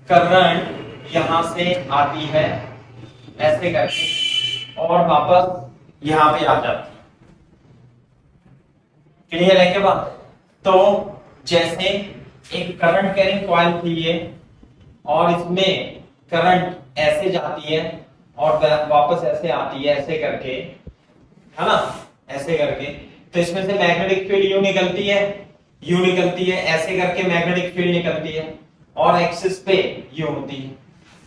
Current यहां से आती है ऐसे करके और वापस यहां पे आ जाती है। क्लियर है क्या बात? तो जैसे एक करंट कैरिंग कॉइल थी ये, और इसमें करंट ऐसे जाती है और वापस ऐसे आती है ऐसे करके, है ना, ऐसे करके। तो इसमें से मैग्नेटिक फील्ड यूं निकलती है ऐसे करके मैग्नेटिक फील्ड निकलती है और एक्सिस पे यूं होती है।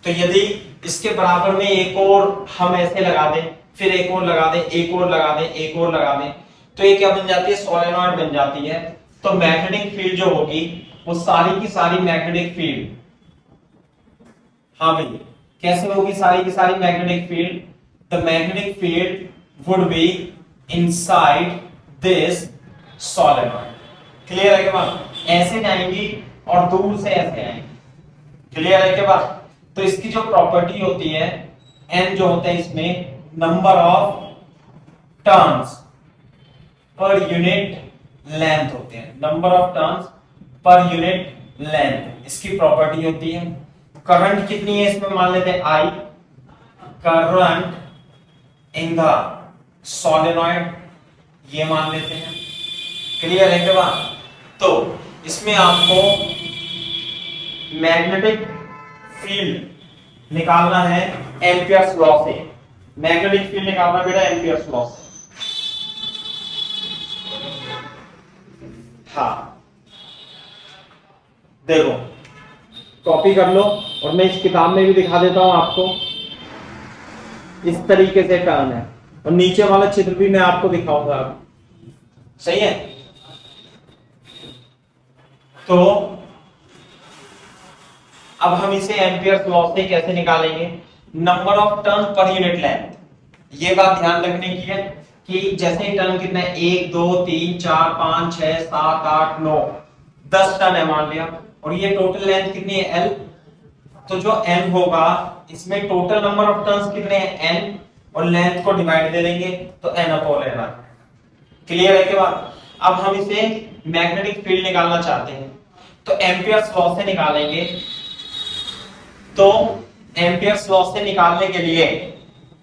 तो यदि इसके बराबर में एक और हम ऐसे लगा दें, फिर एक और लगा दें, एक और लगा दें, एक और लगा दें, तो ये क्या बन जाती है? सोलेनॉइड बन जाती है। तो मैग्नेटिक फील्ड जो होगी वो सारी की सारी मैग्नेटिक फील्ड, हाँ भाई, कैसे होगी सारी की सारी magnetic field? The magnetic field would be inside this solenoid. Clear है क्या बात? ऐसे जाएंगी और दूर से ऐसे आएंगी। क्लियर है क्या बात? तो इसकी जो प्रॉपर्टी होती है, एन जो होता है इसमें number of turns per unit length होते हैं, number of turns per unit length इसकी प्रॉपर्टी होती है। करंट कितनी है इसमें मान लेते हैं आई, करंट इन द सोलेनॉइड ये मान लेते हैं। क्लियर है क्या बात? तो इसमें आपको मैग्नेटिक फील्ड निकालना है एम्पियर्स लॉ से। मैग्नेटिक फील्ड निकालना बेटा एम्पियर्स लॉ से। हाँ देखो, कॉपी कर लो और मैं इस किताब में भी दिखा देता हूं आपको। इस तरीके से टर्न है और नीचे वाला चित्र भी मैं आपको दिखाऊंगा। सही है? तो अब हम इसे एम्पियर्स लॉ से कैसे निकालेंगे? Number of turn per unit length. ये बात ध्यान रखने की है कि जैसे टर्न कितना है, 1 2 3 4 5 6 7 8 9 10 टर्न है मान लिया, और ये टोटल लेंथ कितनी है L। तो जो N होगा इसमें टोटल नंबर ऑफ टर्न्स कितने हैं N, और लेंथ को डिवाइड दे देंगे तो N अपॉन N आ। क्लियर है क्या बात? अब हम इसे मैग्नेटिक फील्ड निकालना चाहते हैं तो एम्पियर्स लॉ से निकालेंगे। तो एम्पियर्स लॉ से निकालने के लिए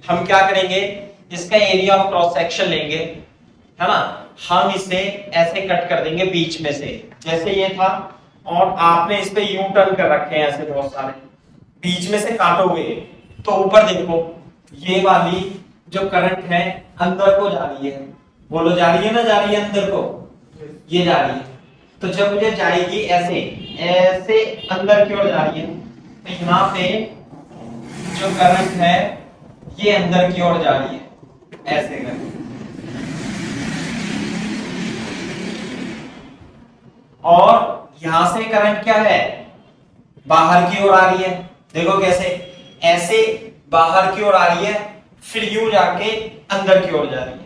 हम क्या करेंगे? इसका एरिया ऑफ क्रॉस सेक्शन लेंगे, है ना। हम इसे ऐसे कट कर देंगे बीच में से, जैसे ये था, और आपने इस पे यू टर्न कर रखे हैं ऐसे बहुत सारे, बीच में से काटोगे तो ऊपर देखो ये वाली जो करंट है अंदर को जा रही है। बोलो जा रही है ना, जा रही है अंदर को, ये जा रही है। तो जब मुझे जाएगी ऐसे ऐसे अंदर की ओर जा रही है, तो यहाँ पे जो करंट है ये अंदर की ओर जा रही है ऐसे करके, और यहां से करंट क्या है? बाहर की ओर आ रही है। देखो कैसे, ऐसे बाहर की ओर आ रही है, फिर यूं जाके अंदर की ओर जा रही है।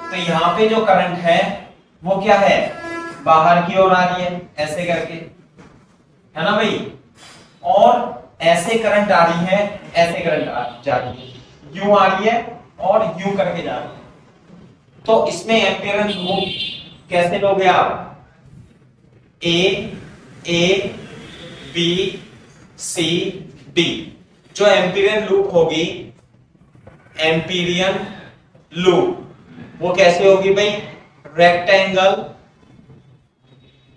तो यहाँ पे जो करंट है वो क्या है? बाहर की ओर आ रही है ऐसे करके, है ना भाई। और ऐसे करंट आ रही है, ऐसे करंट जा रही है, यूं आ रही है और यूं करके जा रही है। तो इसमें एम्पियरेंस लूप कैसे लोगे आप? A B C D. जो एम्पिरियन लूप होगी, एम्पिरियन लूप वो कैसे होगी भाई? रेक्टेंगल।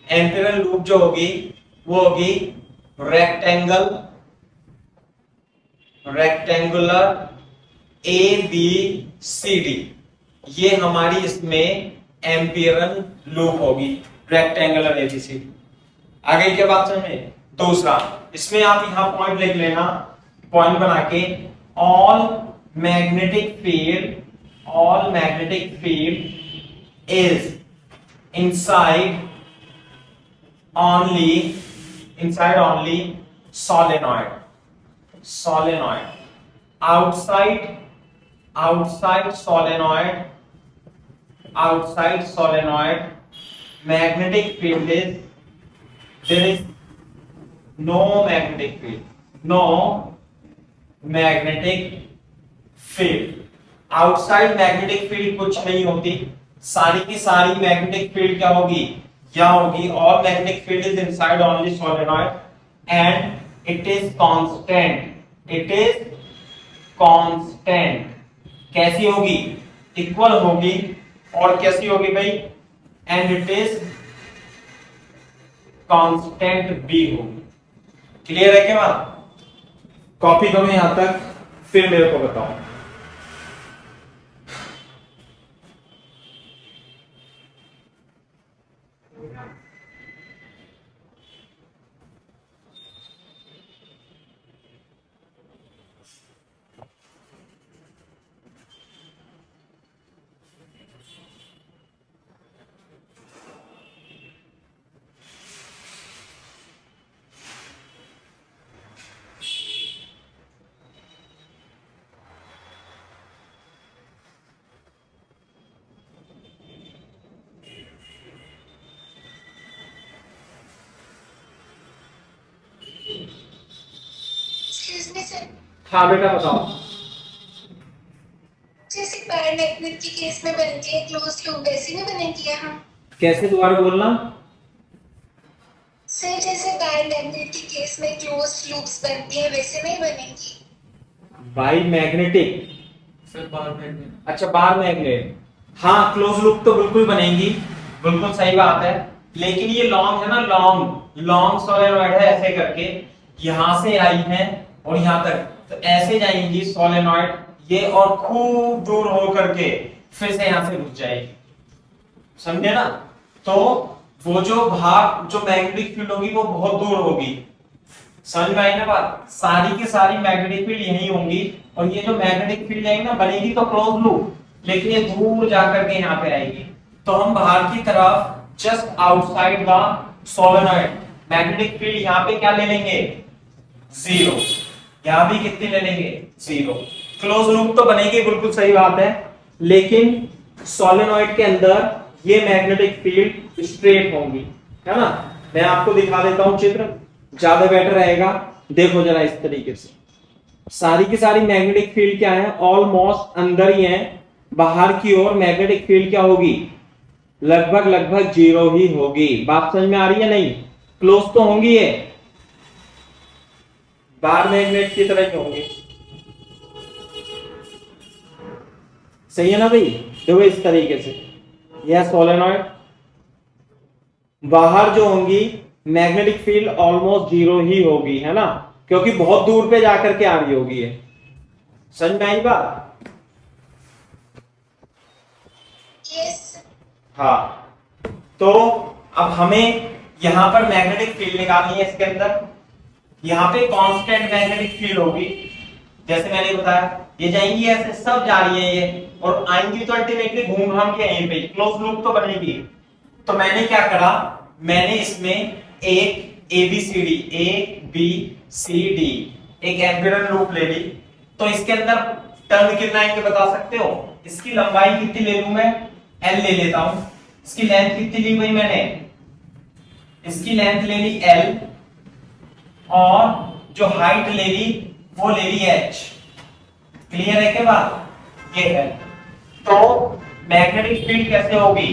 एम्पिरियन लूप जो होगी वो होगी rectangular A B C D. ये हमारी इसमें एम्पिरियन लूप होगी, rectangular A B C D. आगे क्या बात समझ में? दूसरा, इसमें आप यहां पॉइंट लिख लेना, पॉइंट बना के, all magnetic field is inside only solenoid outside solenoid magnetic field is, there is no magnetic field outside magnetic field कुछ नहीं होती, सारी की सारी मैग्नेटिक फील्ड क्या होगी? या होगी all magnetic field is inside only solenoid and it is constant, it is constant. कैसी होगी? इक्वल होगी। और कैसी होगी भाई? एंड इट इज कांस्टेंट भी होगी। क्लियर है क्या बात? कॉपी करो यहां तक, फिर मेरे को बताओ। हाँ बेटा बताओ। जैसे पैरामैग्नेट के केस में बनती है क्लोज लूप, वैसे नहीं बनेगी यहाँ? कैसे? दोबारा बोलना। सर जैसे पैरामैग्नेट के केस में क्लोज लूप्स बनती है वैसे नहीं बनेगी? By magnetic, sir bar magnet. अच्छा बार मैग्नेट, हाँ क्लोज लूप तो बिल्कुल बनेगी, बिल्कुल सही बात है। लेकिन ये लॉन्ग है ना, लॉन्ग लॉन्ग सोलेनॉइड है, ऐसे करके यहां से आई है और यहां तक, तो ऐसे जाएंगी सोलेनॉइड ये, और खूब दूर हो करके फिर से यहां से रुक जाएगी। समझे ना? तो वो जो भाग, जो मैग्नेटिक फील्ड होगी वो बहुत दूर होगी। समझ में आई ना बात? सारी की सारी मैग्नेटिक फील्ड यही होंगी, और ये जो मैग्नेटिक फील्ड जाएगी ना, बनेगी तो क्लोज लूप, लेकिन ये दूर जाकर के यहाँ पे आएगी। तो हम बाहर की तरफ just outside the solenoid magnetic field यहाँ पे क्या ले लेंगे? जीरो। यहाँ भी कितनी ले लेंगे? जीरो। क्लोज लूप तो बनेगी, बिल्कुल सही बात है, लेकिन सोलेनॉइड के अंदर ये मैग्नेटिक फील्ड स्ट्रेट होंगी, है ना? मैं आपको दिखा देता हूं चित्र, ज्यादा बेटर रहेगा। देखो जरा इस तरीके से, सारी की सारी मैग्नेटिक फील्ड क्या है? ऑलमोस्ट अंदर ही है। बाहर की ओर मैग्नेटिक फील्ड क्या होगी? लगभग लगभग जीरो ही होगी। बात समझ में आ रही है? नहीं, क्लोज तो होंगी ये, बार मैग्नेट की तरह ही होंगी। सही है ना भाई? देखो इस तरीके से, यह सोलेनॉइड, बाहर जो होंगी मैग्नेटिक फील्ड ऑलमोस्ट जीरो ही होगी, है ना? क्योंकि बहुत दूर पे जाकर के आ रही होगी ये। समझ में आई बात? यस। हाँ, तो अब हमें यहां पर मैग्नेटिक फील्ड निकालनी है इसके अंदर। यहां पे कांस्टेंट मैग्नेटिक फील्ड होगी, जैसे मैंने बताया, ये जाएंगी ऐसे, सब जा रही है ये, और आएंगी तो अल्टीमेटली घूम घाम के यहीं पे क्लोज लूप तो बनेगी। तो मैंने क्या करा? मैंने इसमें एक ABCD, A B C D, एक एम्पियर लूप ले ली। तो इसके अंदर टर्न कितना आएंगे बता सकते हो? इसकी लंबाई कितनी ले लूं मैं? एल ले लेता हूं। इसकी लेंथ कितनी ली भाई मैंने? इसकी लेंथ ले ली एल, और जो हाइट ले ली वो ले ली एच। क्लियर है क्या बात? ये है। तो मैग्नेटिक फील्ड कैसे होगी?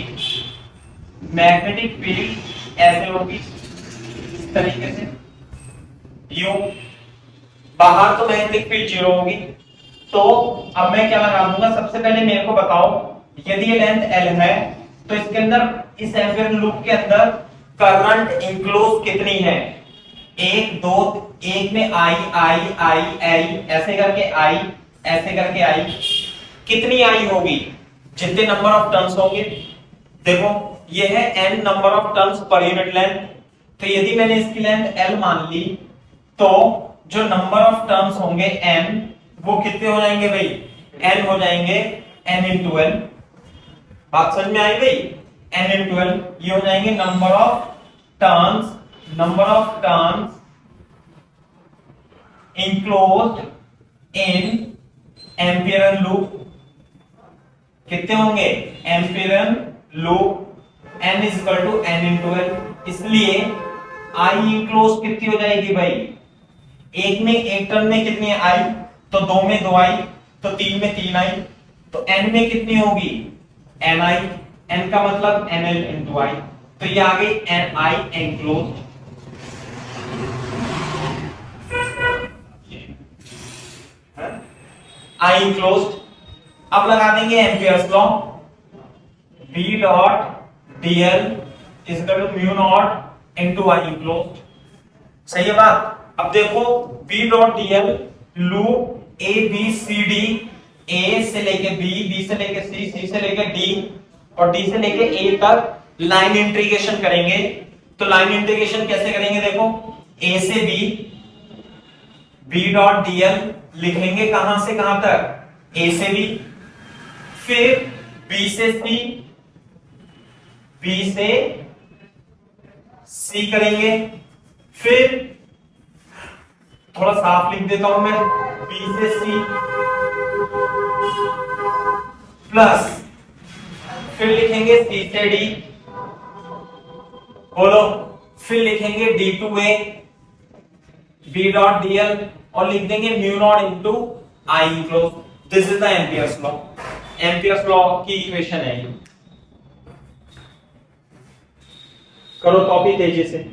मैग्नेटिक फील्ड ऐसे होगी, इस तरीके से, यू। बाहर तो मैग्नेटिक फील्ड जीरो होगी। तो अब मैं क्या लगा दूंगा? सबसे पहले मेरे को बताओ, यदि ये लेंथ एल है तो इसके अंदर, इस एम्पियर लूप के अंदर करंट इंक्लोज कितनी है? एक दो, एक में आई आई आई आई, ऐसे करके आई, ऐसे करके आई, कितनी आई होगी? जितने नंबर ऑफ टर्न्स होंगे। देखो ये है n number of turns per unit length. तो यदि मैंने इसकी लेंथ l मान ली, तो जो नंबर ऑफ टर्न्स होंगे n, वो कितने हो जाएंगे भाई? n हो जाएंगे n इंटू l। बात समझ में आई भाई? n इंटू l, ये हो जाएंगे number of turns, number of turns enclosed in Amperian loop. कितने होंगे? Amperian loop, n is equal to n into L. इसलिए आई इंक्लोज कितनी हो जाएगी भाई? एक में, एक टर्न में कितनी आई? तो दो में दो आई, तो तीन में तीन आई, तो n में कितनी होगी? n आई। n का मतलब nl इंटू आई। तो ये आ गई n I enclose. I closed. अब लगा देंगे Ampere's law, B dot dl is equal to mu naught into I closed. सही है बात। अब देखो B dot dl loop A B C D, A से लेके बी, बी से लेके सी, सी से लेके डी और डी से लेके ए तक लाइन इंटीग्रेशन करेंगे। तो लाइन इंटीग्रेशन कैसे करेंगे देखो, ए से बी, बी डॉट dl लिखेंगे कहां से कहां तक, ए से बी, फिर बी से सी, बी से सी करेंगे, फिर थोड़ा साफ लिख देता हूं मैं, बी से सी प्लस फिर लिखेंगे सी से डी, बोलो, फिर लिखेंगे D to A, B dot dl और लिख देंगे mu naught into I close. This is the Ampere's law. Ampere's law की इक्वेशन है ये। करो कॉपी तेजी से।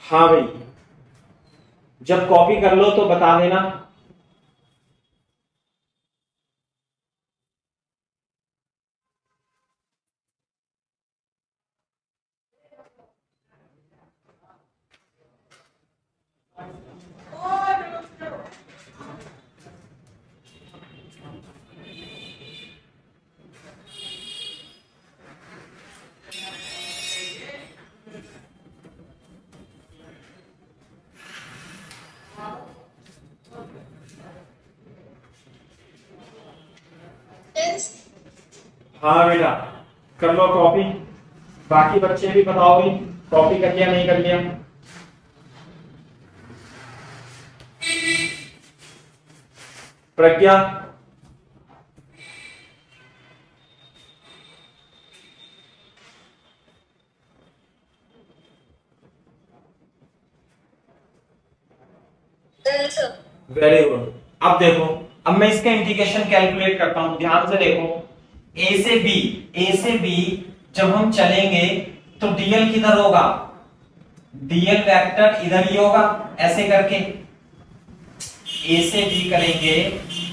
हाँ भाई, जब कॉपी कर लो तो बता देना। हाँ बेटा, कर लो कॉपी। बाकी बच्चे भी बताओ भी, कॉपी कर लिया नहीं कर लिया। प्रज्ञा, वेरी गुड। अब देखो, अब मैं इसका इंटीग्रेशन कैलकुलेट करता हूं, ध्यान से देखो। ए से बी, ए से बी जब हम चलेंगे तो डीएल किधर होगा, डीएल वेक्टर इधर ही होगा, ऐसे करके ए से बी करेंगे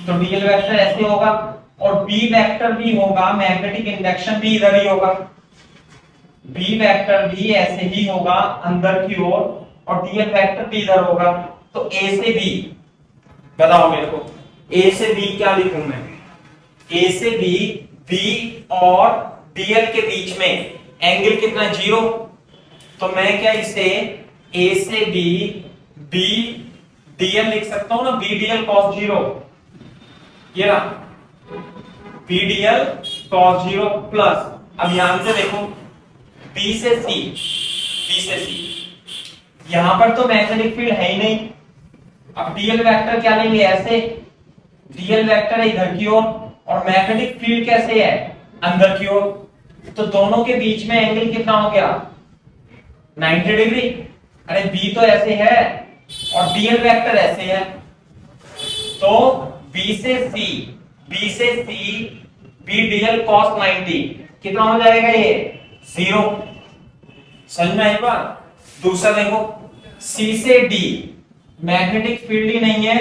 तो डीएल वेक्टर ऐसे होगा और बी वेक्टर भी होगा, मैग्नेटिक इंडक्शन भी इधर ही होगा, बी वेक्टर भी ऐसे ही होगा अंदर की ओर और डीएल वेक्टर भी इधर होगा। तो ए से बी बताओ मेरे को, ए से बी क्या लिखूं मैं, ए से बी, बी और डीएल के बीच में एंगल कितना, 0। तो मैं क्या इसे ए से बी, बी डीएल लिख सकता हूं ना, बी डीएल कॉस 0, ये ना, बी डीएल कॉस 0 प्लस, अब यहां से देखो बी से सी, बी से सी, यहां पर तो मैग्नेटिक फील्ड है ही नहीं। अब डीएल वेक्टर क्या लेंगे, ऐसे डीएल वेक्टर है इधर की ओर और मैग्नेटिक फील्ड कैसे है, अंदर की ओर। तो दोनों के बीच में एंगल कितना हो गया, 90 डिग्री। अरे बी तो ऐसे है और डीएल वेक्टर ऐसे है, तो बी से सी, बी से सी, बी डीएल cos 90 कितना हो जाएगा, ये 0। समझ में आई बात। दूसरा देखो, सी से डी मैग्नेटिक फील्ड ही नहीं है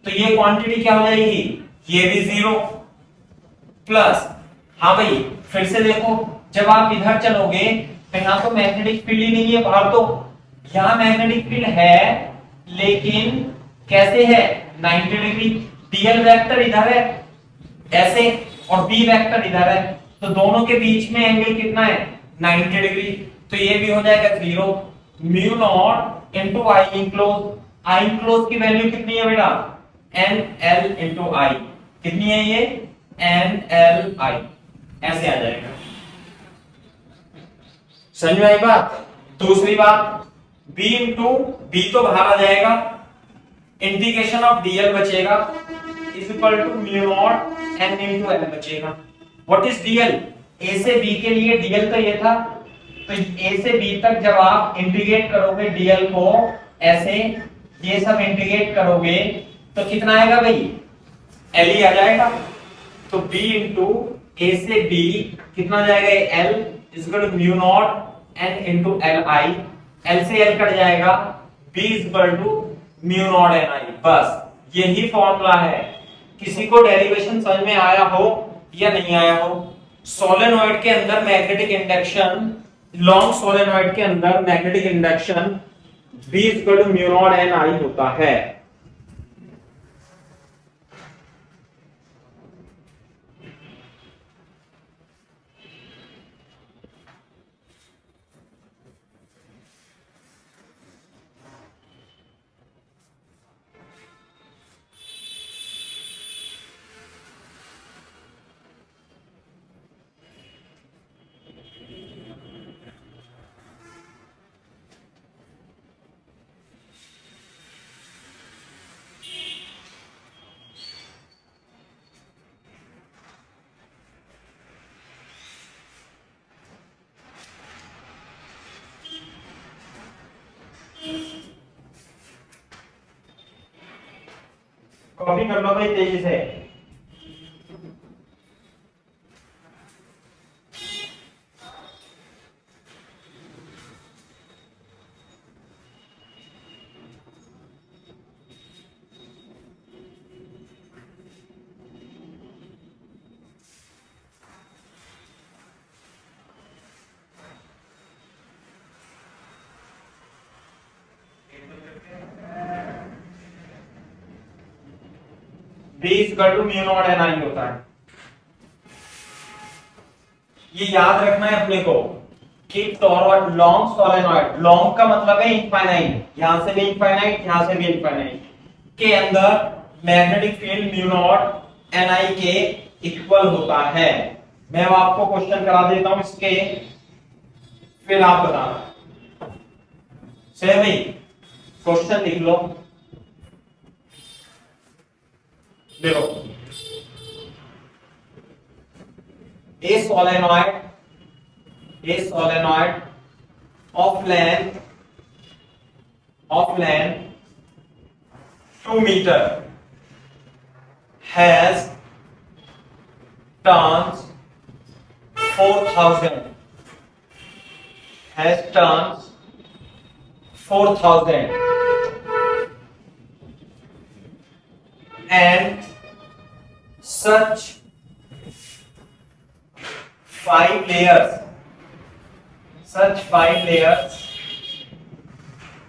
तो ये क्वांटिटी क्या हो जाएगी, ये भी 0 प्लस, हाँ भाई फिर से देखो, जब आप इधर चलोगे तो यहां तो मैग्नेटिक फील्ड ही नहीं है बाहर, यहां मैग्नेटिक फील्ड है लेकिन कैसे है 90 डिग्री। डीएल वेक्टर इधर है ऐसे और बी वेक्टर इधर है, तो दोनों के बीच में एंगल कितना है 90 डिग्री। तो ये भी हो जाएगा 0। म्यू नॉट इनटू आई इंक्लोज। आई इंक्लोज की वैल्यू कितनी है बेटा एन एल इंटू आई। कितनी है ये एन एल आई, ऐसे आ जाएगा। समझ में आई बात। दूसरी बात b इंटू बी तो बाहर आ जाएगा, इंटीग्रेशन ऑफ dl बचेगा is equal to mu naught n into l बचेगा। What is dl? a से b के लिए dl तो ये था, तो a से b तक जब आप इंटीग्रेट करोगे dl को ऐसे ये सब इंटीग्रेट करोगे तो कितना आएगा भाई l ही आ जाएगा। तो b इंटू a से b कितना जाएगा l is equal to mu naught n into L I. l से l कट जाएगा, b is equal to mu naught N I. बस यही फॉर्मूला है। किसी को डेरिवेशन समझ में आया हो या नहीं आया हो? सोलेनॉइड के अंदर मैग्नेटिक इंडक्शन, लॉन्ग सोलेनॉइड के अंदर magnetic induction b is equal to mu naught N I होता है। कॉपी कर लो भाई तेजी से। B equal to mu naught N I होता है। ये याद रखना है अपने को कि टॉरॉइड लॉन्ग सोलेनॉइड, लॉन्ग का मतलब है इनफाइनाइट, यहां से भी इनफाइनाइट यहां से भी इनफाइनाइट, के अंदर magnetic field mu naught N I के इक्वल होता है। मैं आपको क्वेश्चन करा देता हूं इसके, फिर आप बताना। सही भाई, क्वेश्चन लिख लो। देखो a solenoid of length 2 meter has turns 4,000 and such 5 layers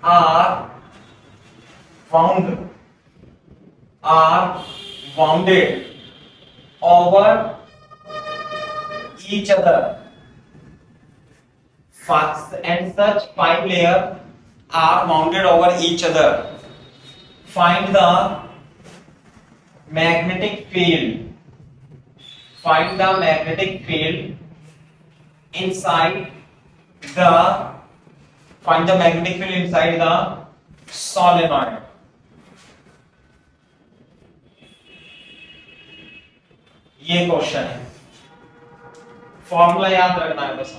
are wounded over each other, and such 5 layers are wounded over each other. Find the magnetic field inside the solenoid. ये question है, formula याद रखना है बस।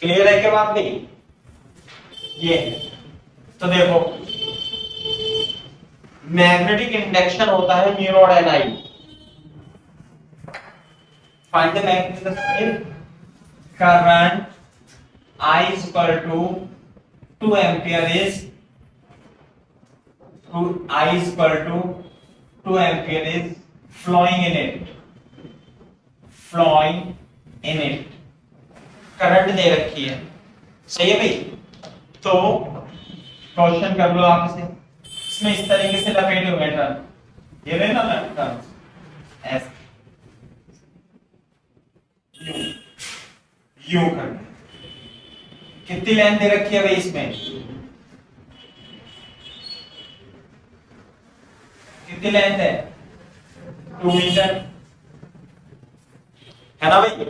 Clear है क्या बात नहीं? ये तो देखो मैग्नेटिक इंडक्शन होता है mu naught N I. Find the magnetic field. Current I is equal to 2 ampere is flowing in it. flowing in it, current दे रखी है, सही है भाई। तो क्वेश्चन कर लो आप इसे, इसमें इस तरीके से लपेटे हुए टर्न, ये रहे ना टर्न ऐसे यू कर, कितनी लेंथ दे रखी है भाई इसमें, कितनी लेंथ है 2 मीटर, है ना भाई।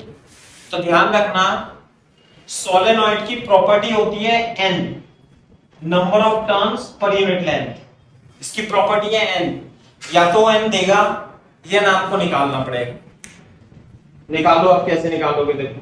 तो ध्यान रखना सोलेनॉइड की प्रॉपर्टी होती है n, number of turns per unit length, इसकी प्रॉपर्टी है n, या तो n देगा या ना आपको निकालना पड़ेगा। निकालो, आप कैसे निकालोगे देखो।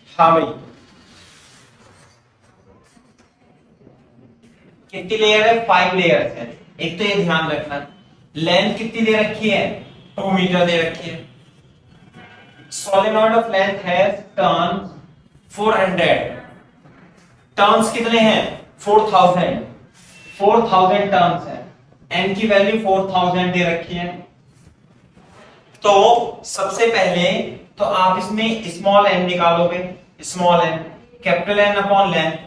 हाँ भाई, कितनी लेयर है, 5 लेयर्स है। एक तो ये ध्यान रखना, लेंथ कितनी दे रखी है, 2 मीटर दे रखी है। Solenoid of length has turn 400, turns कितने हैं 4000 टर्न्स है, एन की वैल्यू 4000 दे रखी है। तो सबसे पहले तो आप इसमें स्मॉल एन निकालोगे, small N capital N upon length,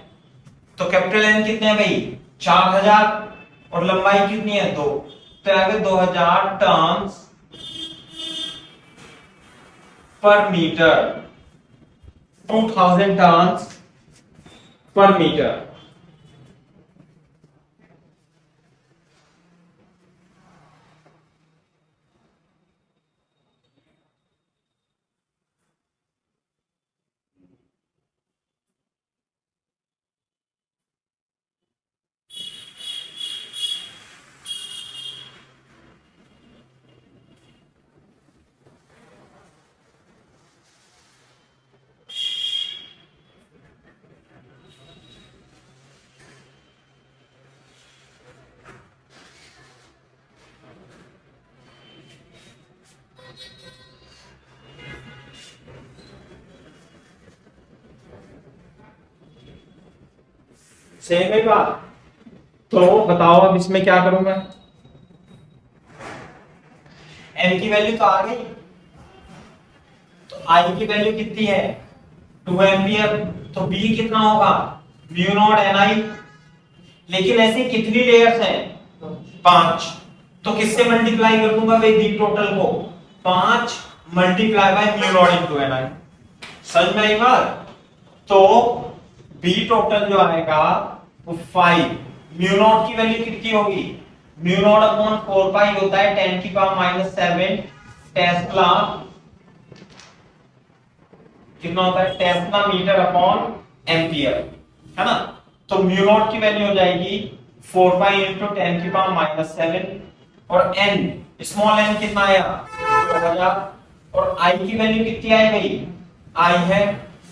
तो कैपिटल एन कितने हैं भाई 4000 और लंबाई कितनी है 2, तो आगे 2000 turns per metre, 2000 turns per metre. Same है बात। तो बताओ अब इसमें क्या करूंगा, एन की वैल्यू तो आ गई, तो आई की वैल्यू कितनी है 2 एम्पियर, तो बी कितना होगा म्यू नॉट एन आई। लेकिन ऐसे कितनी लेयर्स हैं 5, तो किससे मल्टीप्लाई कर दूंगा भाई बी टोटल को, 5 multiply by mu naught into N I. समझ में आई बात। तो बी टोटल जो आएगा वो 5, म्यू नॉट की वैल्यू कितनी होगी, म्यू नॉट अपॉन 4 पाई होता है 10 की पावर -7 टेस्ला, कितना होता है टेस्ला मीटर अपॉन एम्पियर, है ना। तो म्यू नॉट की वैल्यू हो जाएगी 4 पाई इंटू 10 की पावर -7 और n स्मॉल n कितना आया 2000 और i की वैल्यू कितनी आई भाई, i है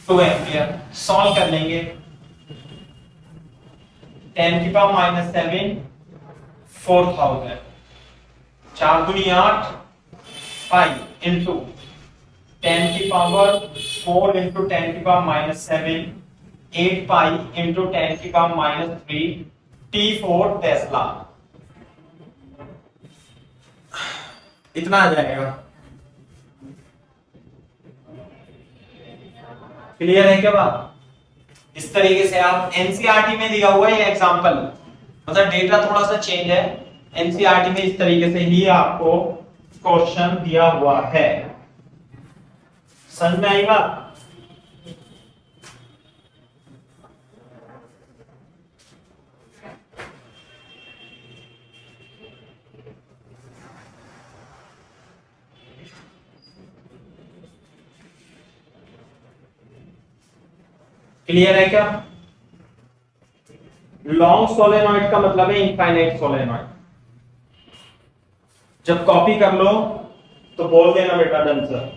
2 एम्पियर। सॉल्व कर लेंगे, 10 की पावर -7 4000, 4 दूनी 8 पाई इंटू 10 की पावर 4 इंटू 10 की पावर -7 8 पाई इंटू 10 की पावर -3 T4 टेस्ला, इतना आ जाएगा। क्लियर है क्या बात। इस तरीके से आप एनसीईआरटी में दिया हुआ है ये एग्जांपल, मतलब डेटा थोड़ा सा चेंज है, एनसीईआरटी में इस तरीके से ही आपको क्वेश्चन दिया हुआ है। समझ में आई बात। क्लियर है क्या। लॉन्ग सोलेनॉइड का मतलब है इनफाइनाइट सोलेनॉइड, जब कॉपी कर लो तो बोल देना बेटा done sir.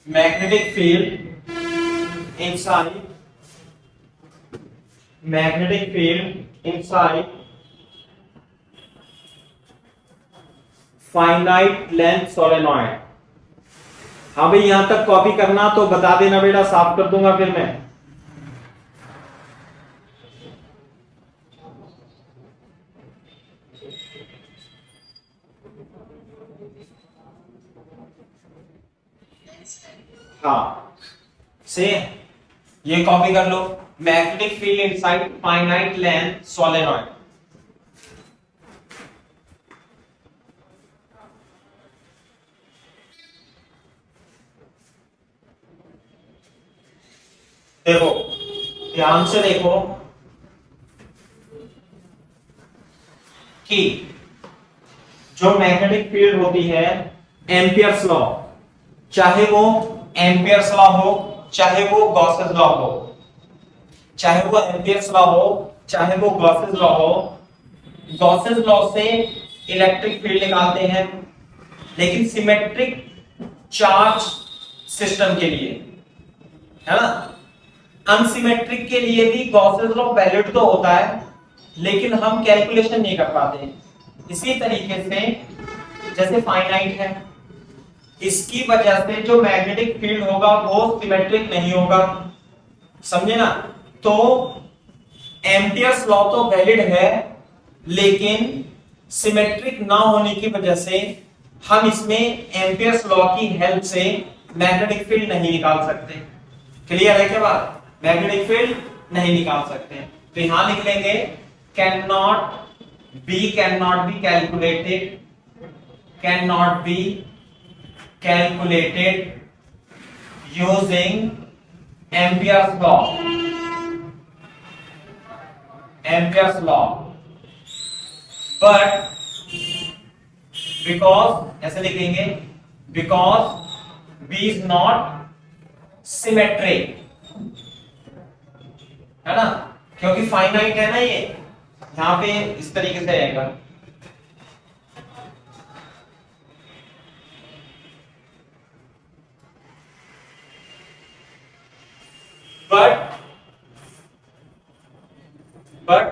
magnetic field inside finite length solenoid। हाँ भाई यहां तक कॉपी करना तो बता देना बेटा, साफ कर दूंगा फिर मैं। हाँ से ये कॉपी कर लो, magnetic field inside finite length solenoid. देखो ध्यान से देखो कि जो मैग्नेटिक फील्ड होती है एम्पियर्स लॉ, चाहे वो एम्पियर्स लॉ हो चाहे वो गॉसेस लॉ हो, चाहे वो एम्पियर्स लॉ हो चाहे वो गॉसेस लॉ हो, गॉसेस लॉ से इलेक्ट्रिक फील्ड निकालते हैं, लेकिन सिमेट्रिक चार्ज सिस्टम के लिए, है ना, अनसिमेट्रिक के लिए भी गॉसेस लॉ वैलिड तो होता है लेकिन हम कैलकुलेशन नहीं कर पाते। इसी तरीके से जैसे फाइनाइट है, इसकी वजह से जो मैग्नेटिक फील्ड होगा वो सिमेट्रिक नहीं होगा, समझे ना। तो एम्पियर्स लॉ तो वैलिड है लेकिन सिमेट्रिक ना होने की वजह से हम इसमें एम्पियर्स लॉ की हेल्प से मैग्नेटिक फील्ड नहीं निकाल सकते। क्लियर है क्या बात? मैग्नेटिक फील्ड नहीं निकाल सकते। तो यहां लिख लेंगे can not be calculated, can not be calculated using Ampere's law, but because ऐसे लिखेंगे because B is not symmetric, है ना, क्योंकि फाइनाइट है ना, ये यहां पे इस तरीके से रहेगा। but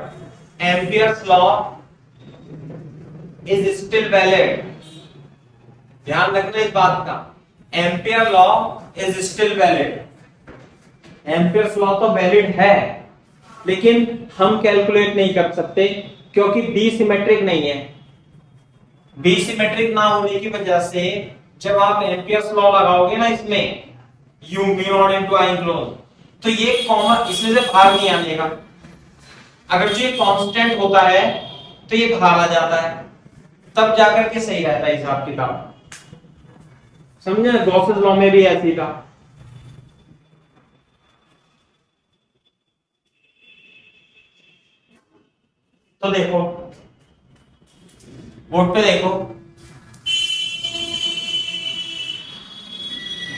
Ampere's law is still valid। ध्यान रखना इस बात का, Ampere law is still valid। Ampere's law तो वैलिड है लेकिन हम कैलकुलेट नहीं कर सकते क्योंकि B सिमेट्रिक नहीं है। B सिमेट्रिक ना होने की वजह से जब आप Ampere's law लगाओगे ना इसमें U mu naught into I enclosed, तो ये कॉमन इसमें से बाहर नहीं आनेगा। अगर जो ये कांस्टेंट होता है तो ये बाहर आ जाता है, तब जाकर के सही रहता है हिसाब किताब, समझे? गॉसेस लॉ में भी ऐसी था। तो देखो बोर्ड पे देखो,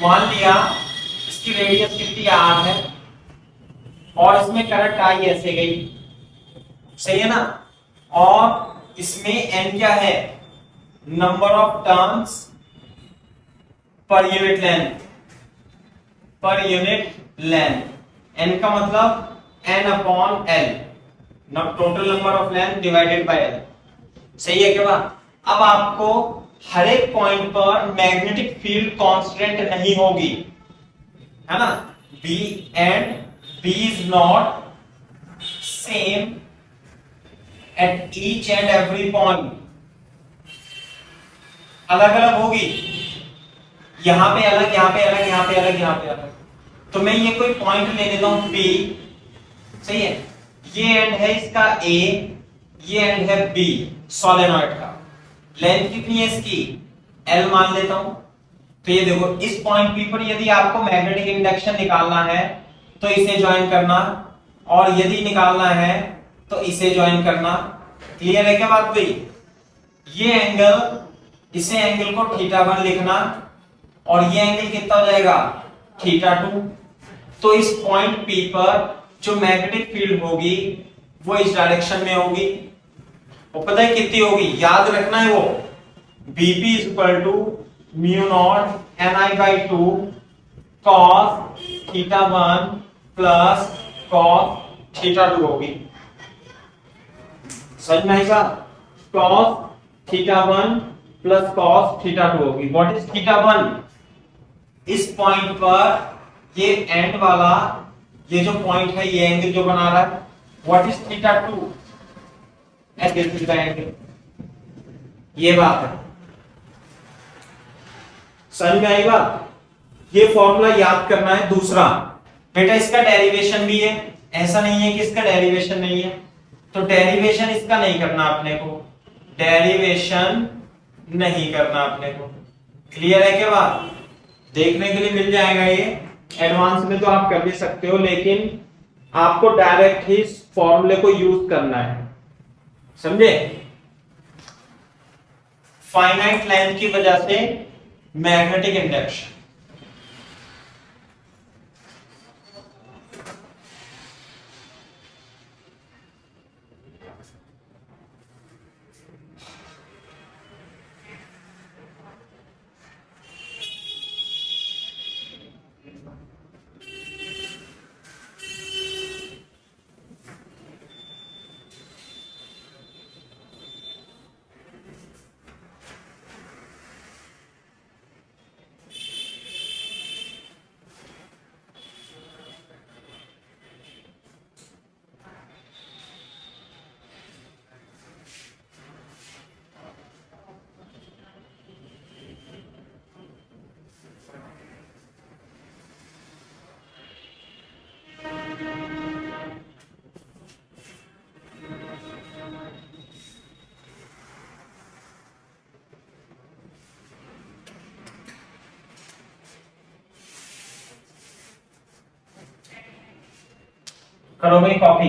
मान लिया इसकी रेडियस कितनी R है और इसमें करंट आई ऐसे गई, सही है ना, और इसमें n क्या है, number of turns per unit length, n का मतलब n upon l, total number of length divided by l, सही है क्या बात? अब आपको हर एक पॉइंट पर मैग्नेटिक फील्ड कांस्टेंट नहीं होगी, है ना। B and B is not same at each and every point, अलग अलग होगी, यहां पे अलग, यहां पे अलग, यहां पे अलग, यहां पे अलग। तो मैं ये कोई पॉइंट ले लेता हूं P, सही है, ये एंड है इसका A, ये एंड है B सोलेनॉइड का। लेंथ कितनी है इसकी, L मान लेता हूं। तो ये देखो इस पॉइंट P पर यदि आपको मैग्नेटिक इंडक्शन निकालना है तो इसे ज्वाइन करना, और यदि निकालना है तो इसे ज्वाइन करना। क्लियर है क्या बात भाई? ये एंगल, इसे एंगल को θ1 लिखना, और ये एंगल कितना हो जाएगा θ2। तो इस पॉइंट P पर जो मैग्नेटिक फील्ड होगी वो इस डायरेक्शन में होगी। वो पता है कितनी होगी, याद रखना है, वो Bp is equal to mu naught Ni/2 cos θ1 plus cos θ2 होगी। समझ में आएगा? cos θ1 प्लस cos θ2 होगी। What is θ1? इस पॉइंट पर ये एंड वाला, ये जो पॉइंट है, ये एंगल जो बना रहा है, what is θ2? And this is the angle. ये बात है, समझ में आई बात? ये फॉर्मूला याद करना है। दूसरा बेटा इसका डेरिवेशन भी है, ऐसा नहीं है कि इसका डेरिवेशन नहीं है, तो डेरिवेशन इसका नहीं करना अपने को, डेरिवेशन नहीं करना अपने को। क्लियर है क्या बात? देखने के लिए मिल जाएगा, ये एडवांस में तो आप कर भी सकते हो, लेकिन आपको डायरेक्ट ही इस फॉर्मूले को यूज करना है, समझे? फाइनाइट लेंथ की वजह से मैग्नेटिक इंडक्शन। करो भाई कॉपी।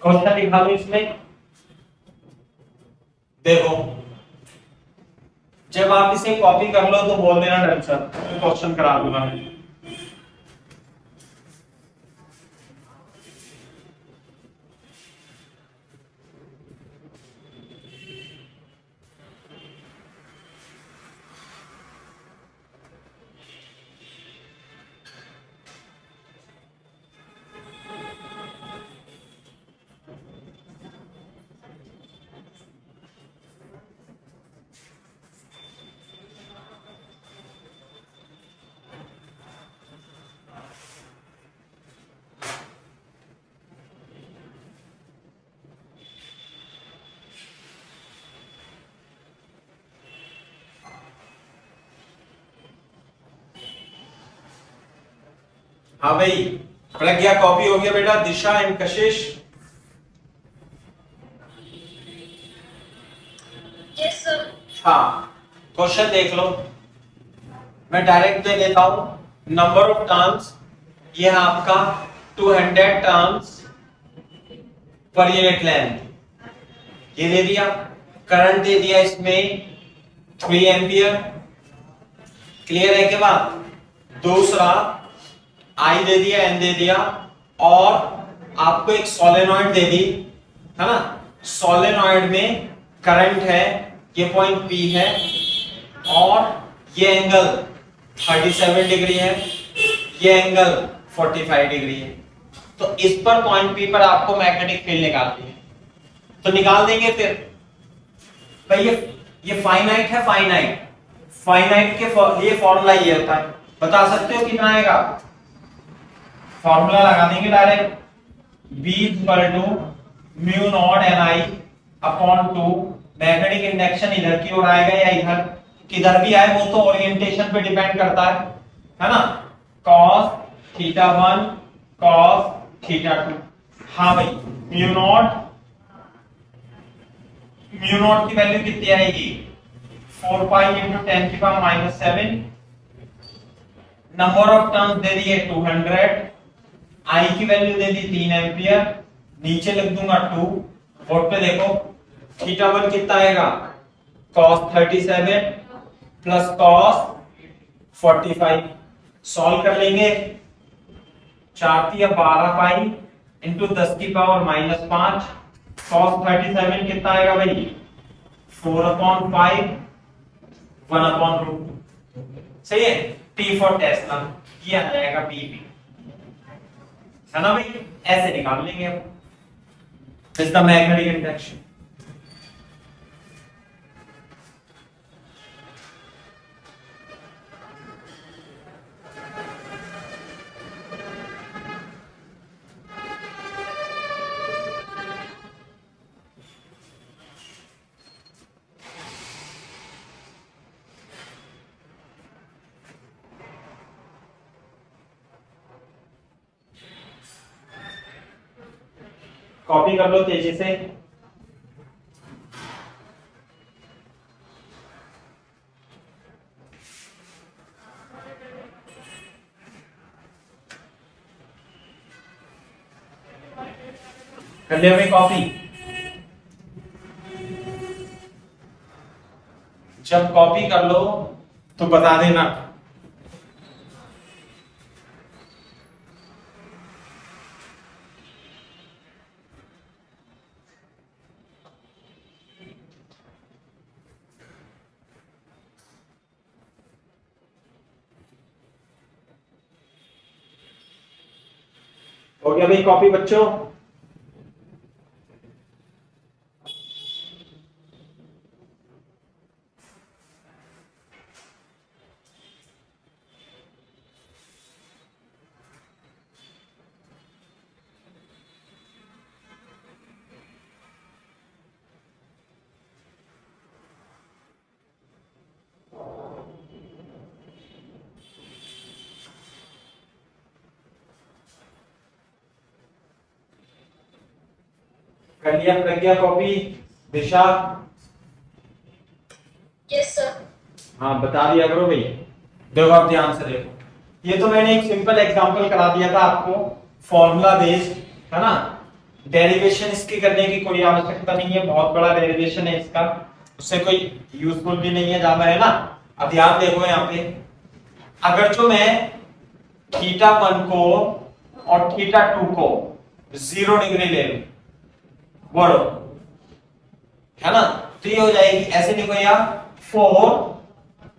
क्वेश्चन दिखा दो इसमें। देखो जब आप इसे कॉपी कर लो तो बोल देना डन सर, क्वेश्चन करा दूंगा मैं। हाँ भाई प्रज्ञा कॉपी हो गया बेटा। दिशा एंड कशिश यस सर। हाँ क्वेश्चन देख लो, मैं डायरेक्ट दे देता हूं। नंबर ऑफ टर्न्स ये है आपका 200 टर्न्स पर यूनिट लेंथ, ये दे दिया। करंट दे दिया इसमें 3 एम्पियर। क्लियर है क्या बात? दूसरा आई दे दिया, एन दे दिया, और आपको एक सोलेनॉइड दे दी, है ना। सोलेनॉइड में करंट है, ये पॉइंट P है, और ये एंगल 37 डिग्री है, ये एंगल 45 डिग्री है। तो इस पर पॉइंट पी पर आपको मैग्नेटिक फील्ड निकालनी है, तो निकाल देंगे फिर भाई। ये फाइनाइट है, फाइनाइट के लिए फॉर्मूला ये होता है, बता सकते हो कितना आएगा? फॉर्मूला लगा देंगे direct, B = mu naught Ni upon 2, magnetic induction इधर की ओर आएगा या इधर, किधर भी आए वो तो ओरिएंटेशन पे डिपेंड करता है ना। cos θ1 cos θ2, हाँ भाई म्यू नॉट की वैल्यू कितनी आएगी? 4 pi into 10⁻⁻⁷, number of turns दे दिए 200, आई की वैल्यू दे दी 3 एम्पियर, नीचे लिख दूंगा 2, बोर्ड पे देखो θ1 कितना आएगा? cos 37 प्लस cos 45, सॉल्व कर लेंगे, 4 × 12 पाई इंटू 10⁻⁻5, cos 37 कितना आएगा भाई? 4/5 1/√2, सही है। T फॉर टेस्ला, ये आ जाएगा पीपी, है ना भाई, ऐसे निकाल लेंगे अब। This is the magnetic induction. Copy कर लो तेजी से। कर लिया भाई कॉपी? जब कॉपी कर लो तो बता देना। हो गया भाई कॉपी बच्चों? कर लिया Pragya copy? Disha? Yes sir. हाँ बता दिया करो भाई। देखो आप ध्यान से देखो, ये तो मैंने एक सिंपल एग्जांपल करा दिया था आपको, फॉर्मूला बेस्ड, है ना। डेरिवेशन इसकी करने की कोई आवश्यकता नहीं है, बहुत बड़ा डेरिवेशन है इसका, उससे कोई यूजफुल भी नहीं है ज्यादा, है ना। अब ध्यान देखो यहाँ पे, अगर जो मैं θ1 को और θ2 को 0 डिग्री ले लूं, बोलो, है ना, तो ये हो जाएगी, ऐसे लिखो यार, for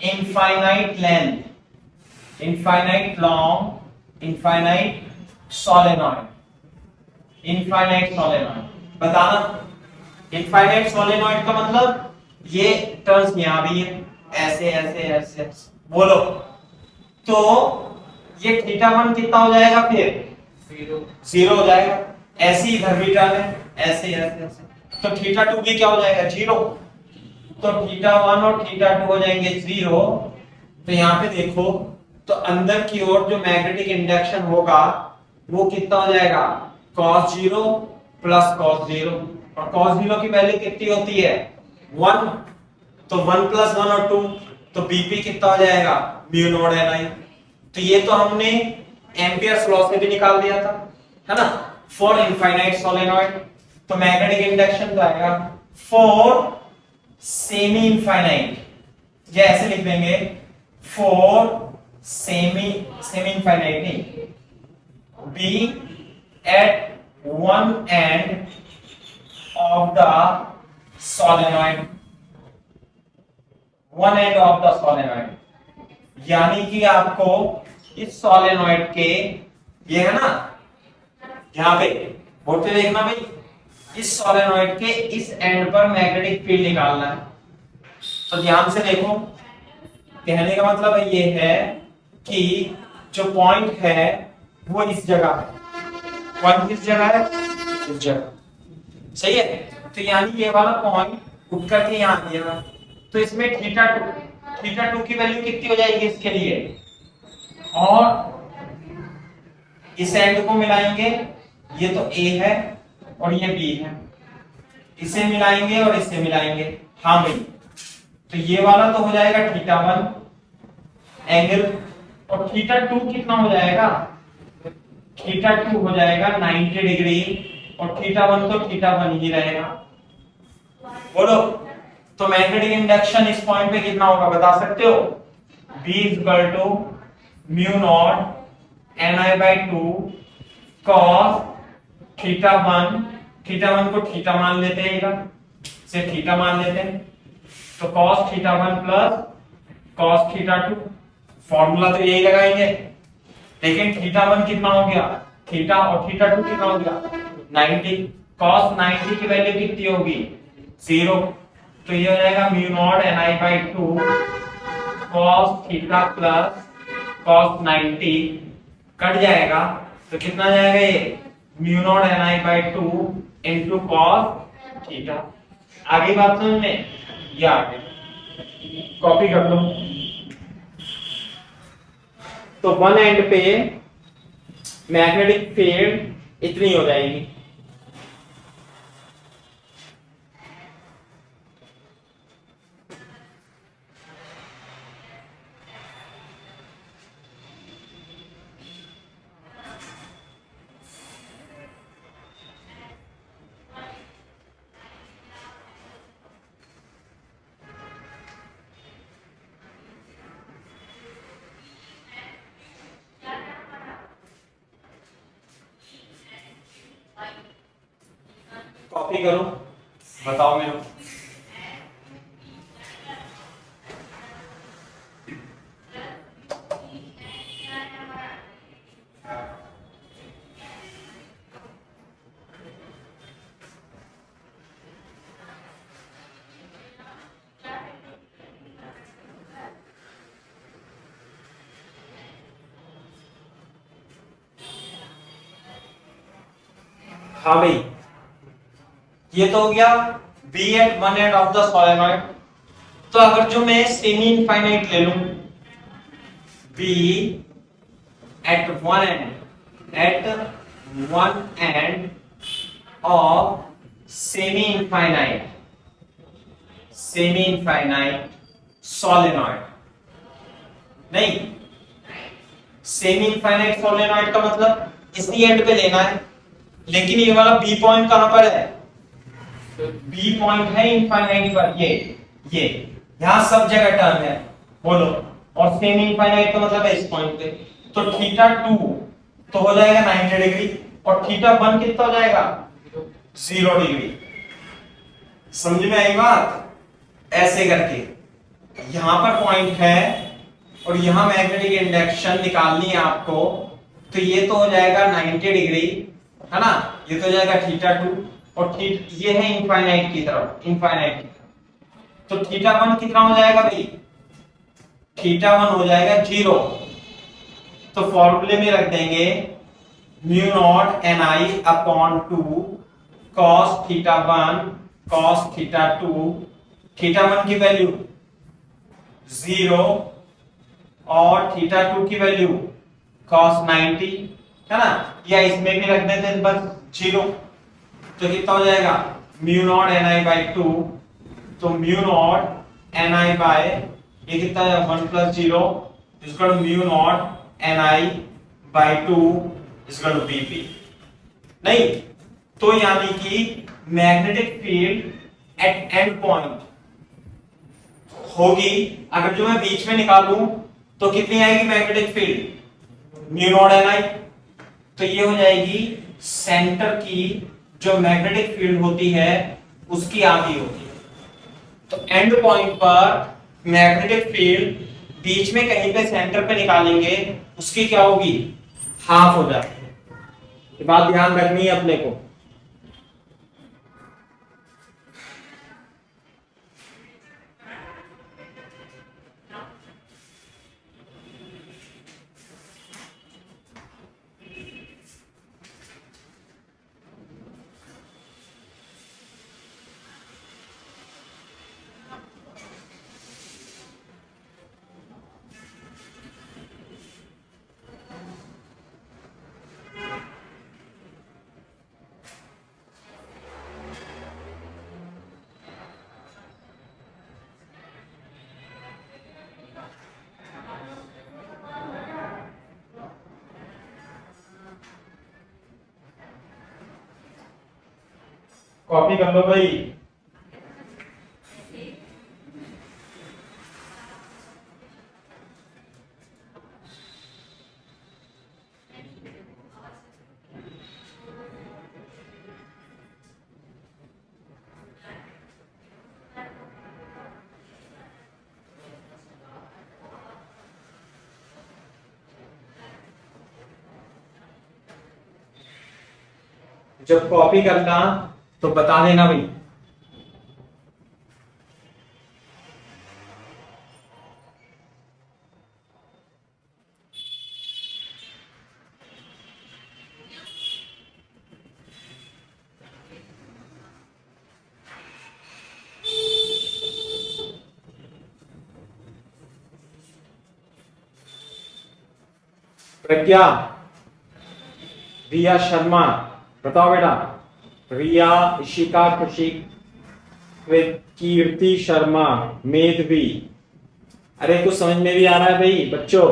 infinite length, infinite long, infinite solenoid, infinite solenoid. बताना इनफाइनाइट सोलेनॉइड का मतलब ये टर्न्स यहां भी है, ऐसे ऐसे ऐसे, बोलो, तो ये θ1 कितना हो जाएगा? फिर 0 हो जाएगा, ऐसे इधर भी टर्न है, ऐसे ऐसे ऐसे, तो θ2 भी क्या हो जाएगा? 0। तो θ1 और θ2 हो जाएंगे 0। तो यहाँ पे देखो, तो अंदर की ओर जो मैग्नेटिक इंडक्शन होगा वो कितना हो जाएगा? cos 0 प्लस cos 0, और cos 0 की वैल्यू कितनी होती है? 1, तो 1 + 1 और 2, तो बीपी कितना हो जाएगा? Mu naught Ni। तो ये तो हमने एम्पियर्स लॉ से भी निकाल दिया था, है ना, फॉर इनफाइनाइट सोलेनॉइड। तो मैग्नेटिक इंडक्शन तो आएगा फॉर सेमी इनफाइनाइट, या ऐसे लिख देंगे फॉर सेमी इनफाइनाइट नहीं, B at one end of the solenoid, one end of the solenoid, यानी कि आपको इस सोलेनॉइड के, ये है ना, यहाँ पे बोर्ड पे देखना भाई, इस सोलेनॉइड के इस एंड पर मैग्नेटिक फील्ड निकालना है। तो ध्यान से देखो, कहने का मतलब ये है कि जो पॉइंट है वो इस जगह है। पॉइंट किस जगह है? इस जगह, सही है। तो यानी ये वाला पॉइंट उठ करके यहाँ आ गया, तो इसमें थीटा टू की वैल्यू कितनी हो जाएगी इसके लिए, और इस एंड को मिलाएंगे, ये तो A है और ये B है, इसे मिलाएंगे और इसे मिलाएंगे। हाँ भाई, तो ये वाला तो हो जाएगा थीटा वन एंगल, और थीटा टू कितना हो जाएगा? थीटा टू हो जाएगा 90 डिग्री, और थीटा वन तो थीटा वन ही रहेगा। बोलो, तो मैग्नेटिक इंडक्शन इस पॉइंट पे कितना होगा बता सकते हो? B equal to mu naught Ni/2 cos theta one को थीटा मान लेते हैं, इधर से थीटा मान लेते हैं, तो cos theta one plus cos theta two, formula तो यही लगाएंगे। लेकिन थीटा वन कितना हो गया? थीटा, और थीटा टू कितना हो गया? 90। cos 90 की वैल्यू कितनी होगी? 0। तो ये हो जाएगा mu naught Ni/2 cos theta plus cos 90, cut जाएगा तो कितना जाएगा? ये mu naught Ni/2 into cos theta. आगे बात समझ में? ये आगे कॉपी कर लो। तो वन एंड पे मैग्नेटिक फील्ड इतनी हो जाएगी। कॉपी करो, बताओ मेरे को। हाँ भाई, ये तो हो गया B at one end of the solenoid. तो अगर जो मैं सेमी इनफाइनाइट ले लूं, B at one end of semi infinite solenoid, नहीं, सेमी इनफाइनाइट सोलेनॉइड का मतलब इसी एंड पे लेना है। लेकिन ये वाला B पॉइंट कहां पर है? B पॉइंट है इनफाइनाइट पर, ये यहां सब जगह टर्म है, बोलो। और सेमी इनफाइनाइट का मतलब है इस पॉइंट पे। तो थीटा टू तो हो जाएगा 90 डिग्री, और थीटा वन कितना हो जाएगा? 0 डिग्री। समझ में आई बात? ऐसे करके यहां पर पॉइंट है और यहां मैग्नेटिक इंडक्शन निकालनी है आपको, तो ये तो हो जाएगा 90 डिग्री, है ना? ये तो हो जाएगा थीटा टू, और ये है इनफाइनाइट की तरफ, तो थीटा वन कितना हो जाएगा भाई? थीटा वन हो जाएगा 0। तो फॉर्मूले में रख देंगे mu naught Ni/2 cos theta one cos theta two, theta one की वैल्यू 0 और थीटा टू की वैल्यू cos 90, है ना? या इसमें भी रख देते हैं बस 0। तो कितना हो जाएगा? म्यू नॉट Ni/2, तो म्यू नॉट Ni बाय ये कितना है? 1 + 0 equal to mu naught Ni/2 equal to Bp। नहीं, तो यानी कि magnetic field at end point होगी, अगर जो मैं बीच में निकालूं तो कितनी आएगी magnetic field? Mu not Ni। तो ये हो जाएगी सेंटर की जो मैग्नेटिक फील्ड होती है उसकी आधी होती है। तो एंड पॉइंट पर मैग्नेटिक फील्ड बीच में कहीं पे सेंटर पे निकालेंगे, उसकी क्या होगी? हाफ हो जाती है। ये बात ध्यान रखनी है अपने को। कॉपी कर लो भाई। जब कॉपी करना तो बता देना भाई। प्रज्ञा, रिया शर्मा, बताओ बेटा। रिया, इशिका, खुशिक, कीर्ति शर्मा, मेधवी। अरे कुछ समझ में भी आ रहा है भाई बच्चों?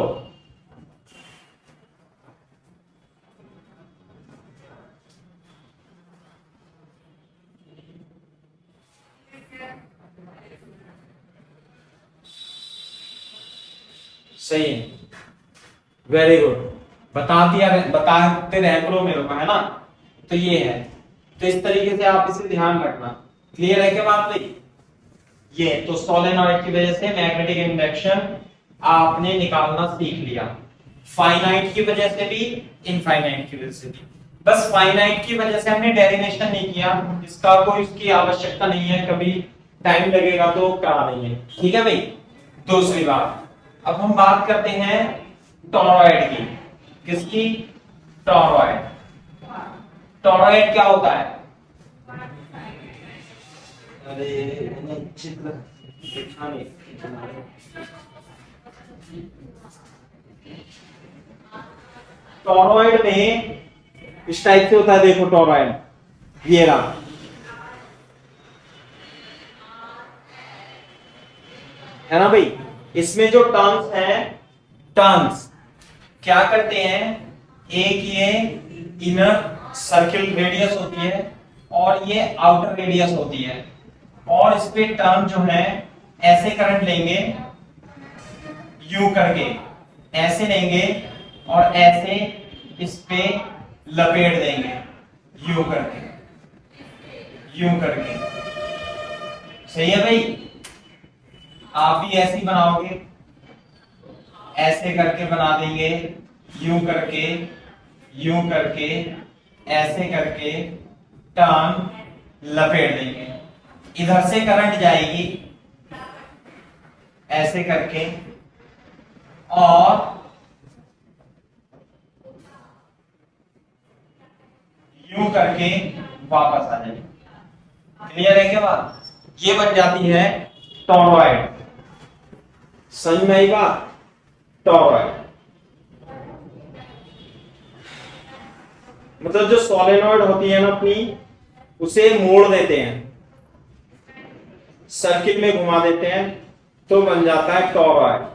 सही है, वेरी गुड। बताते रहे करो मेरे को, है ना। तो ये है, तो इस तरीके से आप इसे ध्यान रखना। क्लियर है क्या बात भाई? ये तो सोलेनॉइड की वजह से मैग्नेटिक इंडक्शन आपने निकालना सीख लिया। फाइनाइट की वजह से भी, इनफाइनाइट की वजह से भी। बस फाइनाइट की वजह से हमने डेरिवेशन नहीं किया, इसका कोई उसकी आवश्यकता नहीं है, कभी टाइम लगेगा तो करा देंगे। ठीक है भाई। दूसरी बात, अब हम बात करते हैं टोरॉइड की। किसकी? टोरॉइड। टोरॉइड क्या होता है? अरे चित्र दिखा नहीं। टोरॉइड में इस टाइप से होता है, देखो टोरॉइड ये रहा, है ना भाई। इसमें जो टर्न्स हैं, टर्न्स क्या करते हैं? एक ये इनर सर्किल रेडियस होती है और ये आउटर रेडियस होती है, और इस पे टर्न जो है ऐसे करंट लेंगे, यू करके ऐसे लेंगे और ऐसे इस पे लपेट देंगे, यू करके, यू करके। सही है भाई? आप भी ऐसे ही बनाओगे, ऐसे करके बना देंगे, यू करके, यू करके, ऐसे करके टर्न लपेट देंगे। इधर से करंट जाएगी ऐसे करके और यूं करके वापस आ जाएगी। क्लियर है क्या बात? ये बन जाती है टोरॉइड। समझ में आई बात? टोरॉइड मतलब जो सोलेनॉइड होती है ना अपनी, उसे मोड़ देते हैं, सर्किल में घुमा देते हैं, तो बन जाता है टोरॉइड।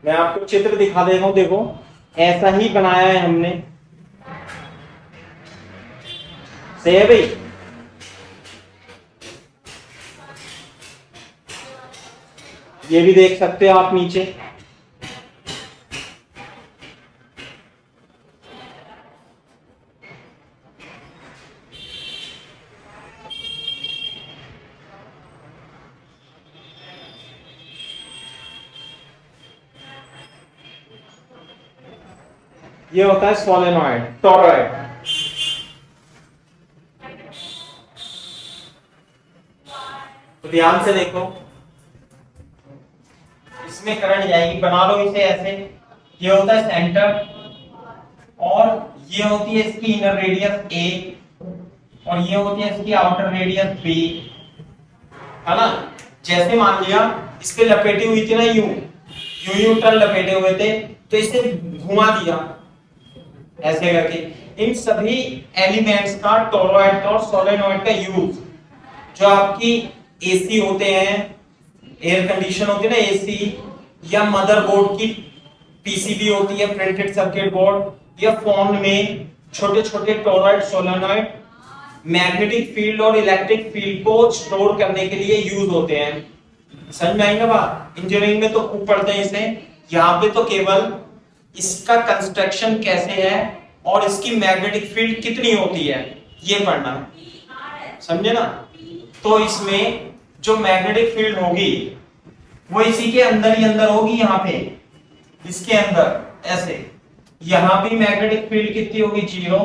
मैं आपको चित्र दिखा दे रहा हूं, देखो ऐसा ही बनाया है हमने। सही है भाई? ये भी देख सकते हो आप नीचे। ये होता है सोलेनॉइड, टोरॉइड। तो ध्यान से देखो, इसमें करंट जाएगी, बना लो इसे ऐसे। ये होता है सेंटर, और ये होती है इसकी इनर रेडियस ए, और ये होती है इसकी आउटर रेडियस बी, है ना। जैसे मान लिया इस पे लपेटी हुई थी ना, यूं टर्न लपेटे हुए थे, तो इसे घुमा दिया ऐसे करके। इन सभी एलिमेंट्स का, टोरॉइड का और सोलेनॉइड का यूज, जो आपकी एसी होते हैं, एयर कंडीशन होती है ना एसी, या मदरबोर्ड की पीसीबी होती है, प्रिंटेड सर्किट बोर्ड, या फोन में छोटे छोटे टोरॉइड सोलेनॉइड मैग्नेटिक फील्ड और इलेक्ट्रिक फील्ड को स्टोर करने के लिए यूज होते हैं। समझ में आएगा बात? इंजीनियरिंग में तो खूब पढ़ते हैं इसे, यहाँ पे तो केवल इसका कंस्ट्रक्शन कैसे है और इसकी मैग्नेटिक फील्ड कितनी होती है ये पढ़ना है, समझे ना। तो इसमें जो मैग्नेटिक फील्ड होगी वो इसी के अंदर ही अंदर होगी, यहाँ पे इसके अंदर ऐसे। यहां भी मैग्नेटिक फील्ड कितनी होगी? 0।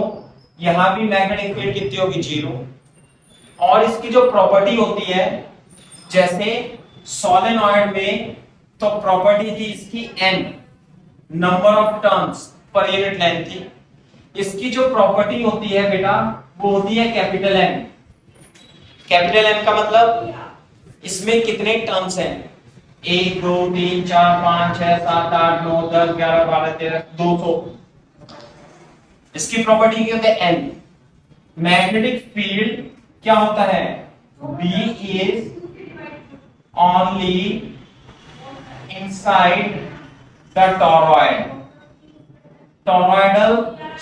यहां भी मैग्नेटिक फील्ड कितनी होगी? 0। और इसकी जो प्रॉपर्टी होती है, जैसे सोलेनॉइड में तो प्रॉपर्टी थी इसकी n, number of turns per unit length थी। इसकी जो प्रॉपर्टी होती है बेटा, वो होती है कैपिटल N। कैपिटल N का मतलब इसमें कितने टर्न्स हैं? 1 2 3 4 5 6 7 8 9 10 11 12 13 200। इसकी प्रॉपर्टी क्या होती है? N। मैग्नेटिक फील्ड क्या होता है? B is only inside the toroid। Toroidal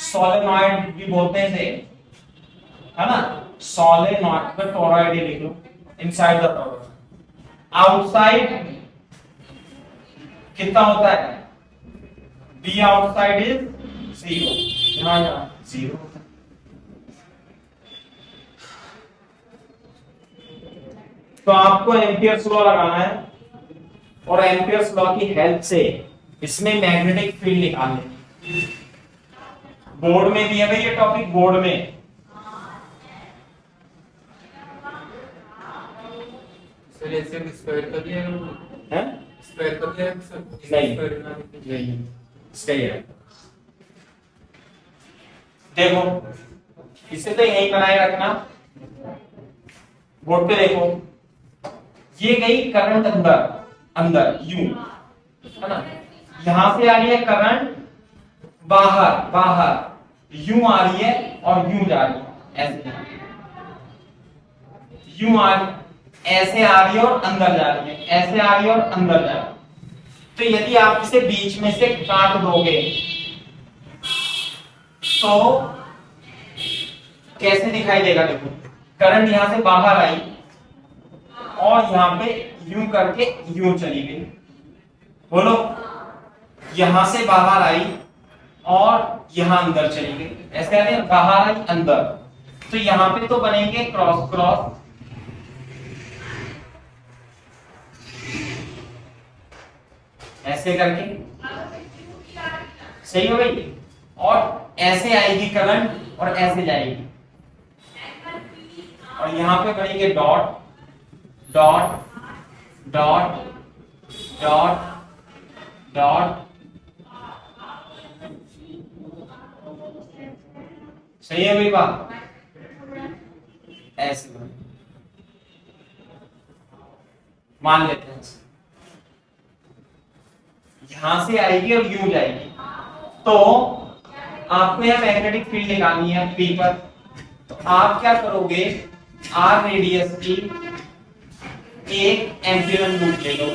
solenoid भी बोलते हैं इसे, है ना। सोलेनॉइड का टोरॉइड ही लिख लो, इनसाइड द टोरॉइड। आउटसाइड कितना होता है? B outside is 0। यहां 0 होता है। तो आपको एम्पियर्स लॉ लगाना है, और एम्पियर्स लॉ की हेल्प से इसमें मैग्नेटिक फील्ड निकालने। बोर्ड में भी है भाई ये टॉपिक, बोर्ड में। सर ऐसे स्क्वायर कर दिया है? स्क्वायर कर दिया सर? नहीं, सही है। देखो इसे तो यही बनाए रखना, बोर्ड पे देखो। ये गई करंट अंदर अंदर यूं, है ना। यहां से आ रही है करंट बाहर बाहर, यूं आ रही है और यूं जा रही है, ऐसे यूं आ ऐसे आ रही है और अंदर जा रही है, ऐसे आ रही है और अंदर जा रही है। तो यदि आप इसे बीच में से काट दोगे तो कैसे दिखाई देगा? देखो करंट यहां से बाहर आई और यहां पे यूं करके यूं चली गई। बोलो, यहां से बाहर आई और यहां अंदर चली गई, ऐसे आ रही है, बाहर आई अंदर। तो यहां पे तो बनेंगे क्रॉस क्रॉस, ऐसे करके, सही हो गई। और ऐसे आएगी करंट और ऐसे जाएगी, और यहां पे बनेंगे dot dot dot dot dot, सही है भाई बात? ऐसे मान लेते हैं, यहां से आएगी और यूं जाएगी। तो आपको यह मैग्नेटिक फील्ड निकालनी है पी पर। तो आप क्या करोगे? आर रेडियस की एक एम्पीयर लूप ले लो,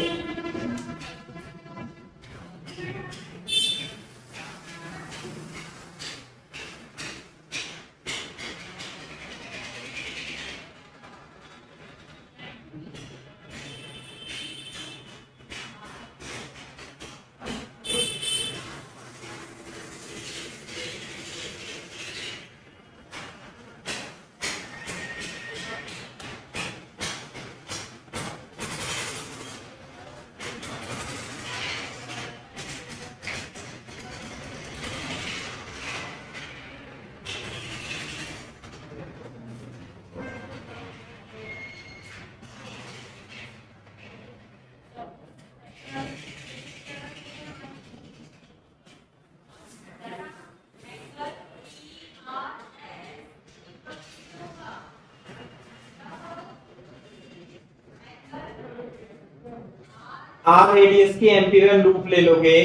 आर रेडियस की एम्पीरियल लूप ले लोगे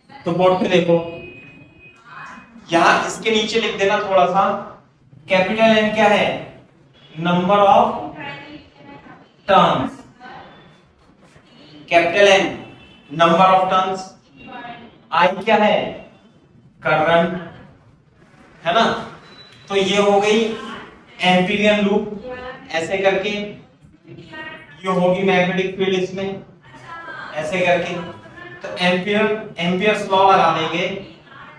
तो बोर्ड पे देखो, यहां इसके नीचे लिख देना थोड़ा सा, कैपिटल एन क्या है, number of turns, capital N number of turns, I क्या है, करंट, है ना। तो ये हो गई एम्पीरियल लूप, ऐसे करके ये होगी मैग्नेटिक फील्ड इसमें, ऐसे करके। तो एम्पियर्स लॉ लगा देंगे,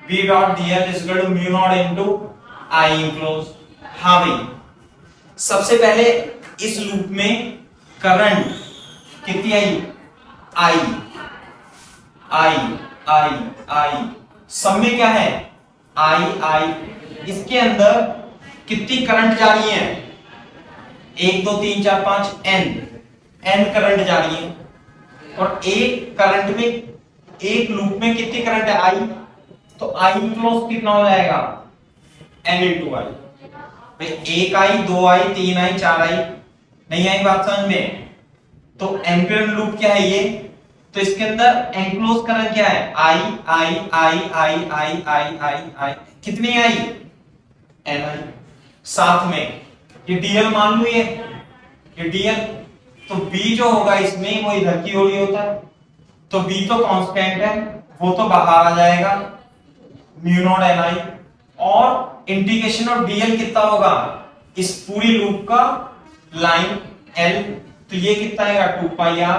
B dot dl is equal to mu naught into I enclose. हाँ भाई, सबसे पहले इस लूप में करंट कितनी आई, आई आई आई आई, सब में क्या है, आई आई। इसके अंदर कितनी करंट जा रही है, 1 2 3 4 5 n करंट जा रही है। और एक करंट में, एक लूप में कितनी करंट है, आई। तो आई क्लोज कितना हो जाएगा, n इंटू आई। भाई 1 आई, 2 आई, 3 आई, 4 आई, नहीं आई बात समझ में। तो एम्पियर लूप क्या है ये, तो इसके अंदर एनक्लोज करंट क्या है, आई आई आई आई आई आई आई आई, कितनी आई, n आई। साथ में ये dl मान लो, ये dl, तो b जो होगा इसमें वो इधर की ओर ही होता है, तो b तो कांस्टेंट है, वो तो बाहर आ जाएगा, म्यू नॉट एन आई। और इंटीग्रेशन ऑफ dl कितना होगा, इस पूरी लूप का लाइन l, तो ये कितना आएगा, 2 पाई r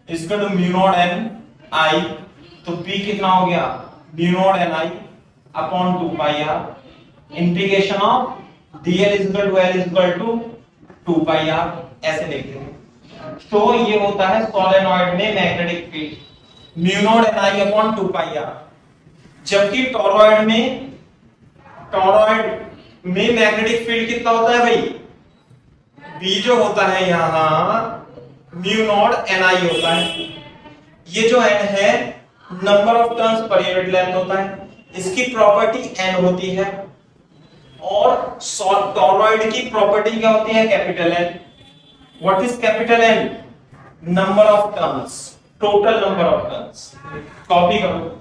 इसका तो म्यू नॉट एन आई। तो b कितना हो गया, mu naught N I upon 2 pi r, integration of dl is equal to l is equal to 2 pi r, ऐसे देखते हैं। तो ये होता है सोलेनॉइड में magnetic field, mu naught N I upon 2 pi r। जबकि टोरॉइड में मैग्नेटिक फील्ड कितना होता है भाई, B जो होता है यहां म्यू नॉट एन आई होता है। ये जो n है number of turns per unit length होता है, इसकी प्रॉपर्टी n होती है। और टोरॉइड की प्रॉपर्टी क्या होती है, capital N। What is capital N, number of turns, total number of turns. Copy करो।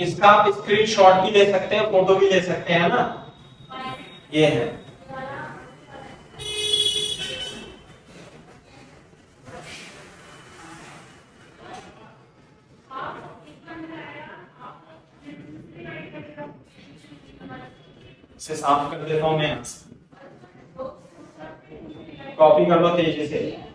इसका आप स्क्रीनशॉट भी ले सकते हैं, फोटो भी ले सकते हैं ना, ये है। इसे साफ कर देता हूं मैं, कॉपी कर लो तेजी से।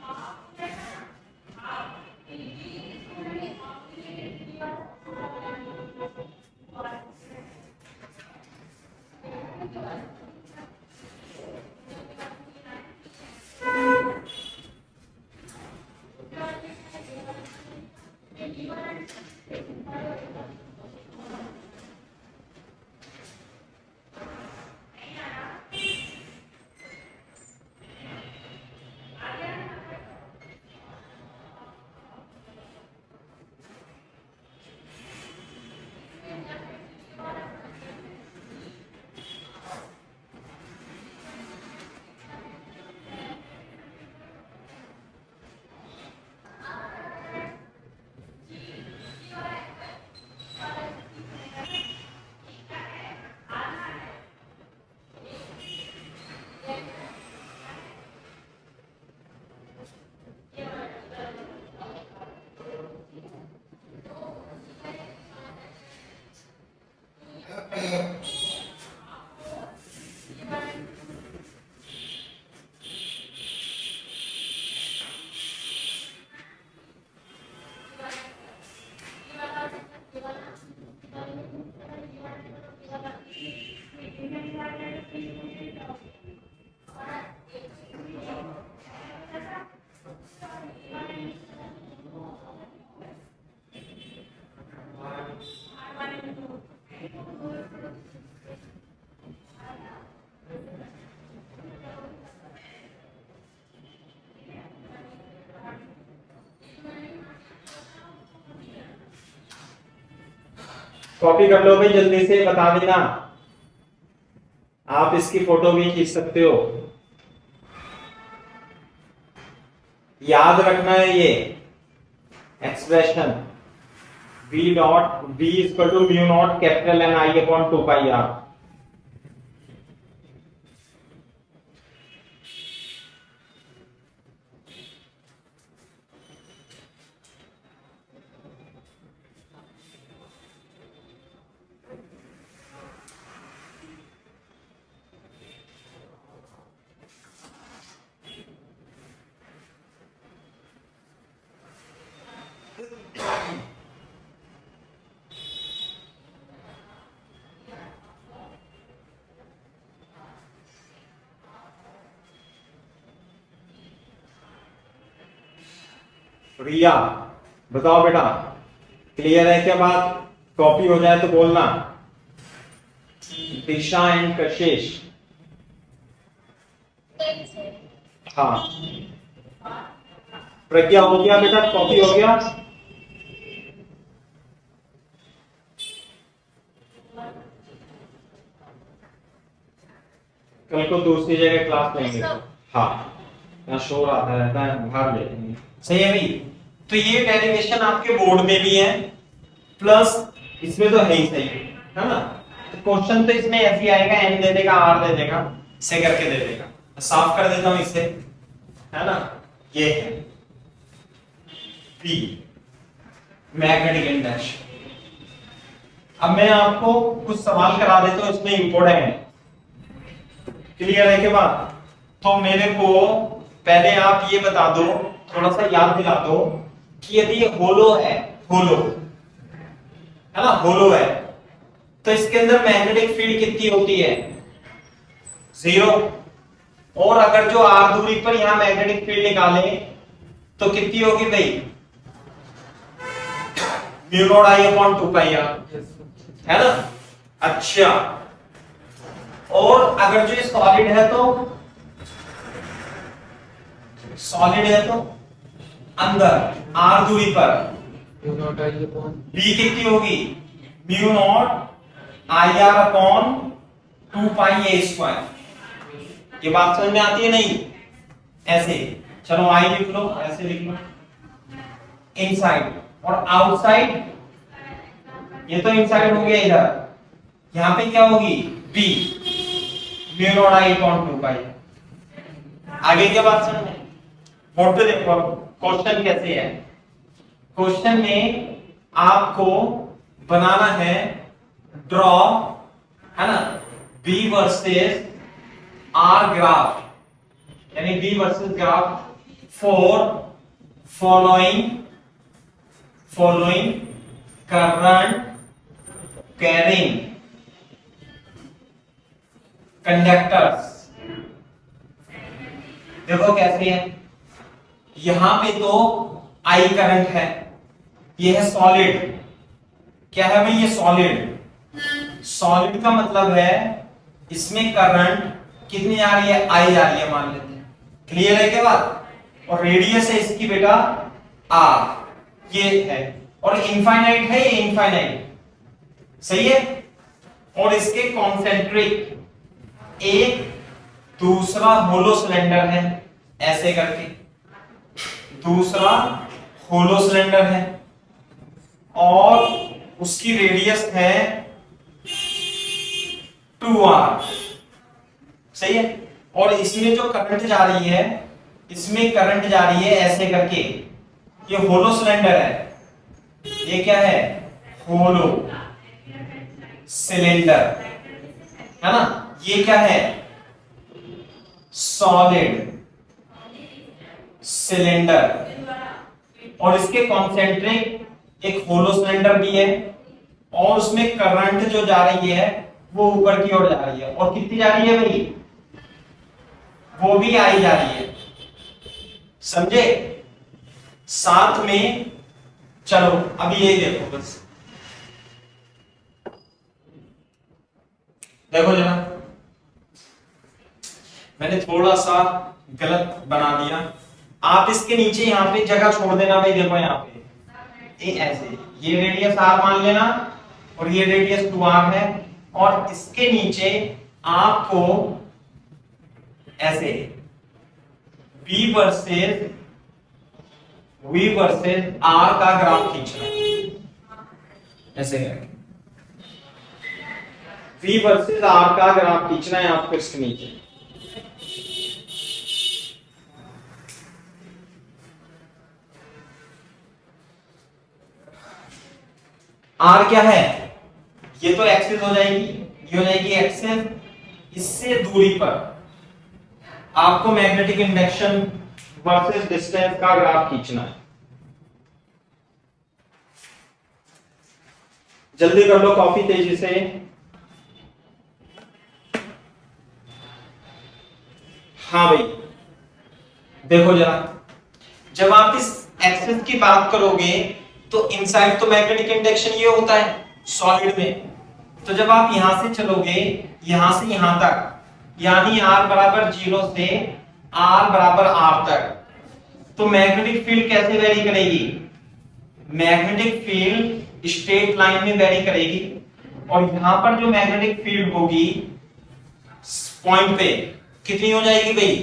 कॉपी कर लो भाई जल्दी से, बता देना। आप इसकी फोटो भी खींच सकते हो। याद रखना है ये expression v dot v equal to mu naught capital N I upon 2 pi R. Riya बताओ बेटा, क्लियर है क्या बात? कॉपी हो जाए तो बोलना। दिशा एंड कशिश, हाँ प्रज्ञा हो गया बेटा, कॉपी हो गया? कल को दूसरी जगह क्लास लेंगे। हाँ यहाँ शोर आता रहता है, बाहर ले लेंगे। सही है भाई। तो ये डेरिवेशन आपके बोर्ड में भी है, प्लस इसमें तो है ही सही है ना। तो क्वेश्चन तो इसमें ऐसे आएगा, एन दे देगा, आर दे देगा, से करके दे देगा। साफ कर देता हूं इसे, है ना। ये है पी मैग्नेटिक इंडेक्स। अब मैं आपको कुछ सवाल करा देता हूं, इसमें इंपॉर्टेंट है। क्लियर है के बाद? तो मेरे को पहले आप ये बता दो, थोड़ा सा याद दिला दो कि यदि ये होलो है, होलो है ना, होलो है, तो इसके अंदर मैग्नेटिक फील्ड कितनी होती है? 0। और अगर जो r दूरी पर यहां मैग्नेटिक फील्ड निकाले तो कितनी होगी भाई? Mu naught I upon 2 pi R, है ना। अच्छा, और अगर जो ये सॉलिड है तो, सॉलिड है तो अंदर r दूरी पर b कितनी होगी? Mu naught I R upon 2 pi A square. ये बात समझ में आती है नहीं? ऐसे चलो आई लिख लो, ऐसे लिख लो, इनसाइड और आउटसाइड। ये तो इनसाइड हो गया इधर, यहां पे क्या होगी? b mu naught I upon 2 पाई। आगे क्या बात समझ में? बोर्ड पे देखो क्वेश्चन कैसे है। क्वेश्चन में आपको बनाना है, ड्रॉ, है ना, b वर्सेस r ग्राफ, यानी b versus graph for following current carrying conductors. देखो कैसे है, यहां पे तो I करंट है, ये है सॉलिड। क्या है भाई? ये सॉलिड। सॉलिड का मतलब है इसमें करंट कितनी आ रही है? I जा रही है, मान लेते हैं। क्लियर है क्या बात? और रेडियस है इसकी बेटा R, ये है, और इनफाइनाइट है, ये इनफाइनाइट, सही है। और इसके कॉन्सेंट्रिक एक दूसरा होलो सिलेंडर है, ऐसे करके दूसरा होलो सिलेंडर है, और उसकी रेडियस है 2r, सही है। और इसमें जो करंट जा रही है, इसमें करंट जा रही है ऐसे करके। ये होलो सिलेंडर है, ये क्या है? होलो सिलेंडर, है ना। ये क्या है? Solid cylinder. और इसके कॉन्सेंट्रिक एक होलो सिलेंडर भी है, और उसमें करंट जो जा रही है वो ऊपर की ओर जा रही है। और कितनी जा रही है भाई? वो भी आई जा रही है, समझे? साथ में चलो अभी यही देखो, बस देखो जरा, मैंने थोड़ा सा गलत बना दिया। आप इसके नीचे यहाँ पे जगह छोड़ देना भाई। देखो यहाँ पे ये ऐसे, ये रेडियस r मान लेना, और ये रेडियस 2r है, और इसके नीचे आपको ऐसे v वर्सेस r का ग्राफ खींचना है, ऐसे करके v वर्सेस r का ग्राफ खींचना है आपको इसके नीचे। r क्या है, ये तो एक्सिस हो जाएगी, ये हो जाएगी एक्सिस। इससे दूरी पर आपको मैग्नेटिक इंडक्शन वर्सेस डिस्टेंस का ग्राफ खींचना है। जल्दी कर लो कॉपी तेजी से। हाँ भाई देखो जरा, जब आप इस एक्सिस की बात करोगे तो इनसाइड तो मैग्नेटिक इंडक्शन ये होता है सॉलिड में। तो जब आप यहां से चलोगे यहां से यहां तक, यानी r बराबर 0 से r बराबर r तक, तो मैग्नेटिक फील्ड कैसे वेरी करेगी? मैग्नेटिक फील्ड स्ट्रेट लाइन में वेरी करेगी। और यहां पर जो मैग्नेटिक फील्ड होगी पॉइंट पे कितनी हो जाएगी भाई?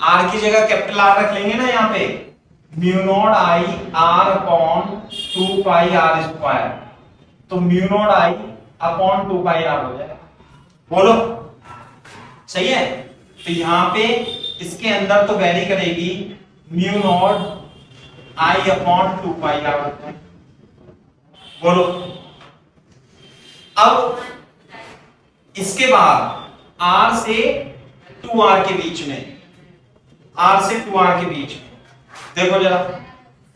r की जगह कैपिटल R रख लेंगे ना यहाँ पे, म्यू नॉट आई r upon 2 pi r square, तो mu naught I upon 2 pi r हो जाएगा। बोलो सही है? तो यहाँ पे इसके अंदर तो वेरी करेगी mu naught I upon 2 pi r होता है। बोलो अब इसके बाद r से 2r के बीच में, r से 2r के बीच में देखो जरा,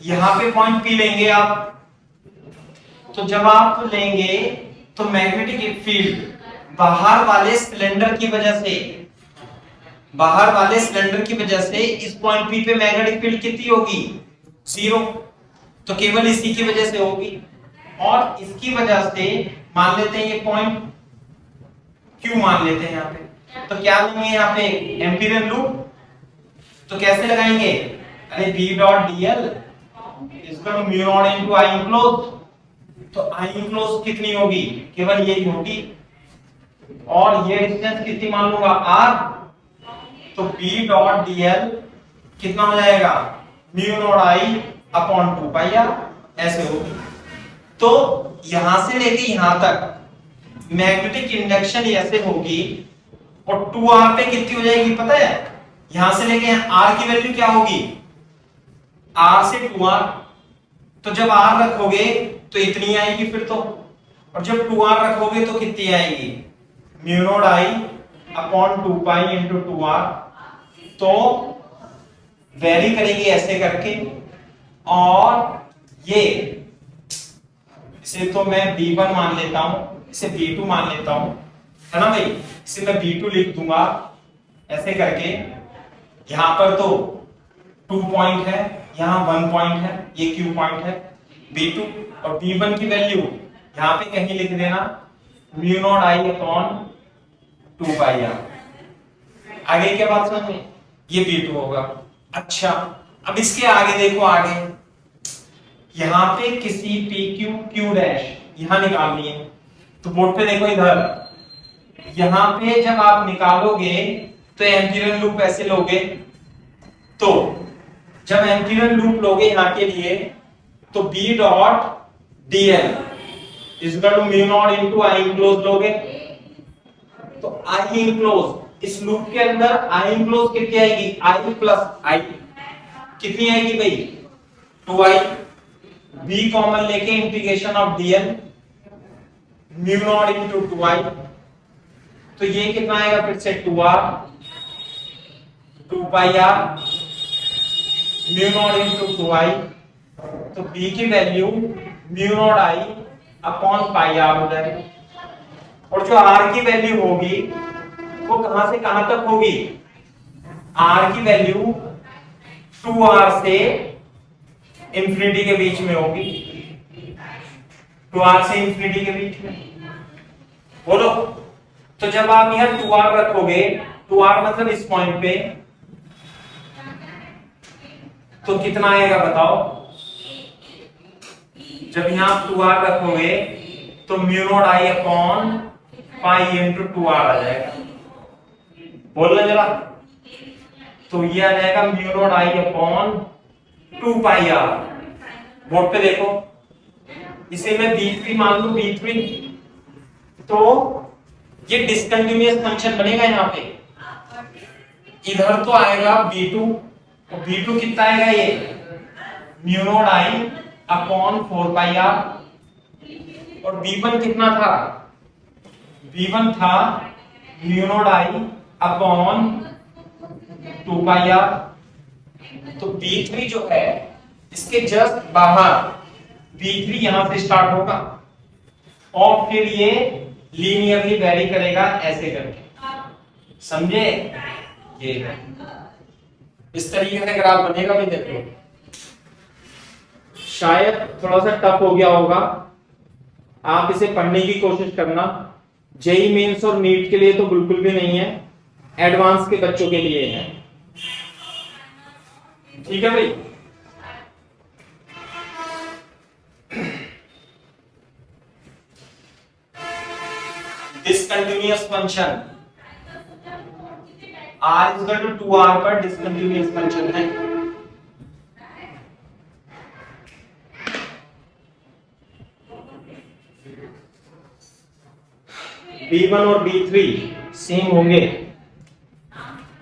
यहां पे पॉइंट P लेंगे आप। तो जब आप लेंगे तो मैग्नेटिक फील्ड बाहर वाले सिलेंडर की वजह से इस पॉइंट P पे मैग्नेटिक फील्ड कितनी होगी? 0। तो केवल इसी की वजह से होगी। और इसकी वजह से मान लेते हैं ये पॉइंट Q मान लेते हैं यहाँ पे। तो क्या लेंगे यहाँ पे? Amperian loop. तो कैसे लगाएंगे? अरे B डॉट dl इसका mu naught into I enclose. तो I इनक्लोज कितनी होगी? केवल यही होगी। और ये डिस्टेंस कितनी मान लूंगा? R। तो B डॉट dl कितना हो जाएगा? Mu naught I upon 2 pi r, ऐसे होगी। तो यहां से लेके यहां तक मैग्नेटिक इंडक्शन ऐसे होगी। और 2r पे कितनी हो जाएगी पता है? यहां से लेके r की वैल्यू क्या होगी? r से 2r। तो जब r रखोगे तो इतनी आएगी फिर तो, और जब 2r रखोगे तो कितनी आएगी? Mu naught I upon 2 pi into 2r। तो वेरी करेगी ऐसे करके। और ये इसे तो मैं B1 मान लेता हूं, इसे B2 मान लेता हूं, है ना भाई? इसे मैं B2 लिख दूंगा ऐसे करके। यहां पर तो 2 पॉइंट है, यहां 1 पॉइंट है, ये Q पॉइंट है B2। और B1 की वैल्यू यहां पे कहीं लिख देना mu naught I upon 2 pi r। आगे क्या बात समझ में? ये B2 होगा। अच्छा अब इसके आगे देखो, आगे यहां पे किसी PQ Q डैश यहां निकालनी है। तो बोर्ड पे देखो इधर, यहां पे जब आप निकालोगे तो एम्पीरियन लूप ऐसे लोगे। तो जब एम्पीरियन लूप लोगे यहां के लिए तो B dot dl equal to mu naught into I enclose लोगे। तो I इनक्लोज इस लूप के अंदर I इनक्लोज कितनी आएगी? I प्लस I कितनी आएगी भाई? 2I। B कॉमन लेके integration of dl mu naught into 2I। तो ये कितना आएगा फिर से? 2r 2 pi r mu naught into 2I। तो B की value mu naught I upon pi r हो जाएगी। और जो r की वैल्यू होगी वो कहां से कहां तक होगी? r की वैल्यू 2r से इंफिनिटी के बीच में होगी। 2r से इंफिनिटी के बीच में। बोलो तो जब आप यहां 2r रखोगे, 2r मतलब इस पॉइंट पे, तो कितना आएगा बताओ? जब यहां आप 2r रखोगे तो mu naught I upon pi into 2r आ जाएगा। बोलना जरा, तो ये आ जाएगा mu naught I upon 2 pi r। Board पे देखो, इसे मैं b3 मान लूं, b3, तो ये डिसकंटिन्यूअस फंक्शन बनेगा। यहाँ पे इधर तो आएगा b2, तो b2 कितना आएगा, ये mu naught I upon 4 pi r, और b1 कितना था, b1 था mu naught I upon 2 pi r। तो b3 जो है इसके जस्ट बाहर b3 यहां से स्टार्ट होगा और फिर ये लीनियरली वेरी करेगा ऐसे करके, समझे? ये है, इस तरीके से ग्राफ बनेगा भी। देखो शायद थोड़ा सा टफ हो गया होगा, आप इसे पढ़ने की कोशिश करना। जेई मेंस और नीट के लिए तो बिल्कुल भी नहीं है, एडवांस के बच्चों के लिए है। ठीक है भाई, discontinuous function r is equal to 2r पर डिसकंटिन्यूअस फंक्शन है। b1 और b3 सेम होंगे,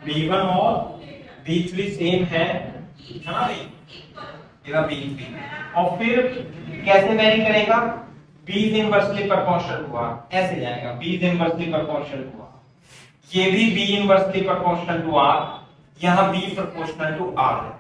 b1 और b3 सेम है ना भाई, ये b3, और फिर कैसे वेरी करेगा, b इनवर्सली प्रोपोर्शनल हुआ, ऐसे जाएगा, b इनवर्सली प्रोपोर्शनल हुआ, ये भी b inversely proportional to r, यहां b प्रोपोर्शनल टू r है।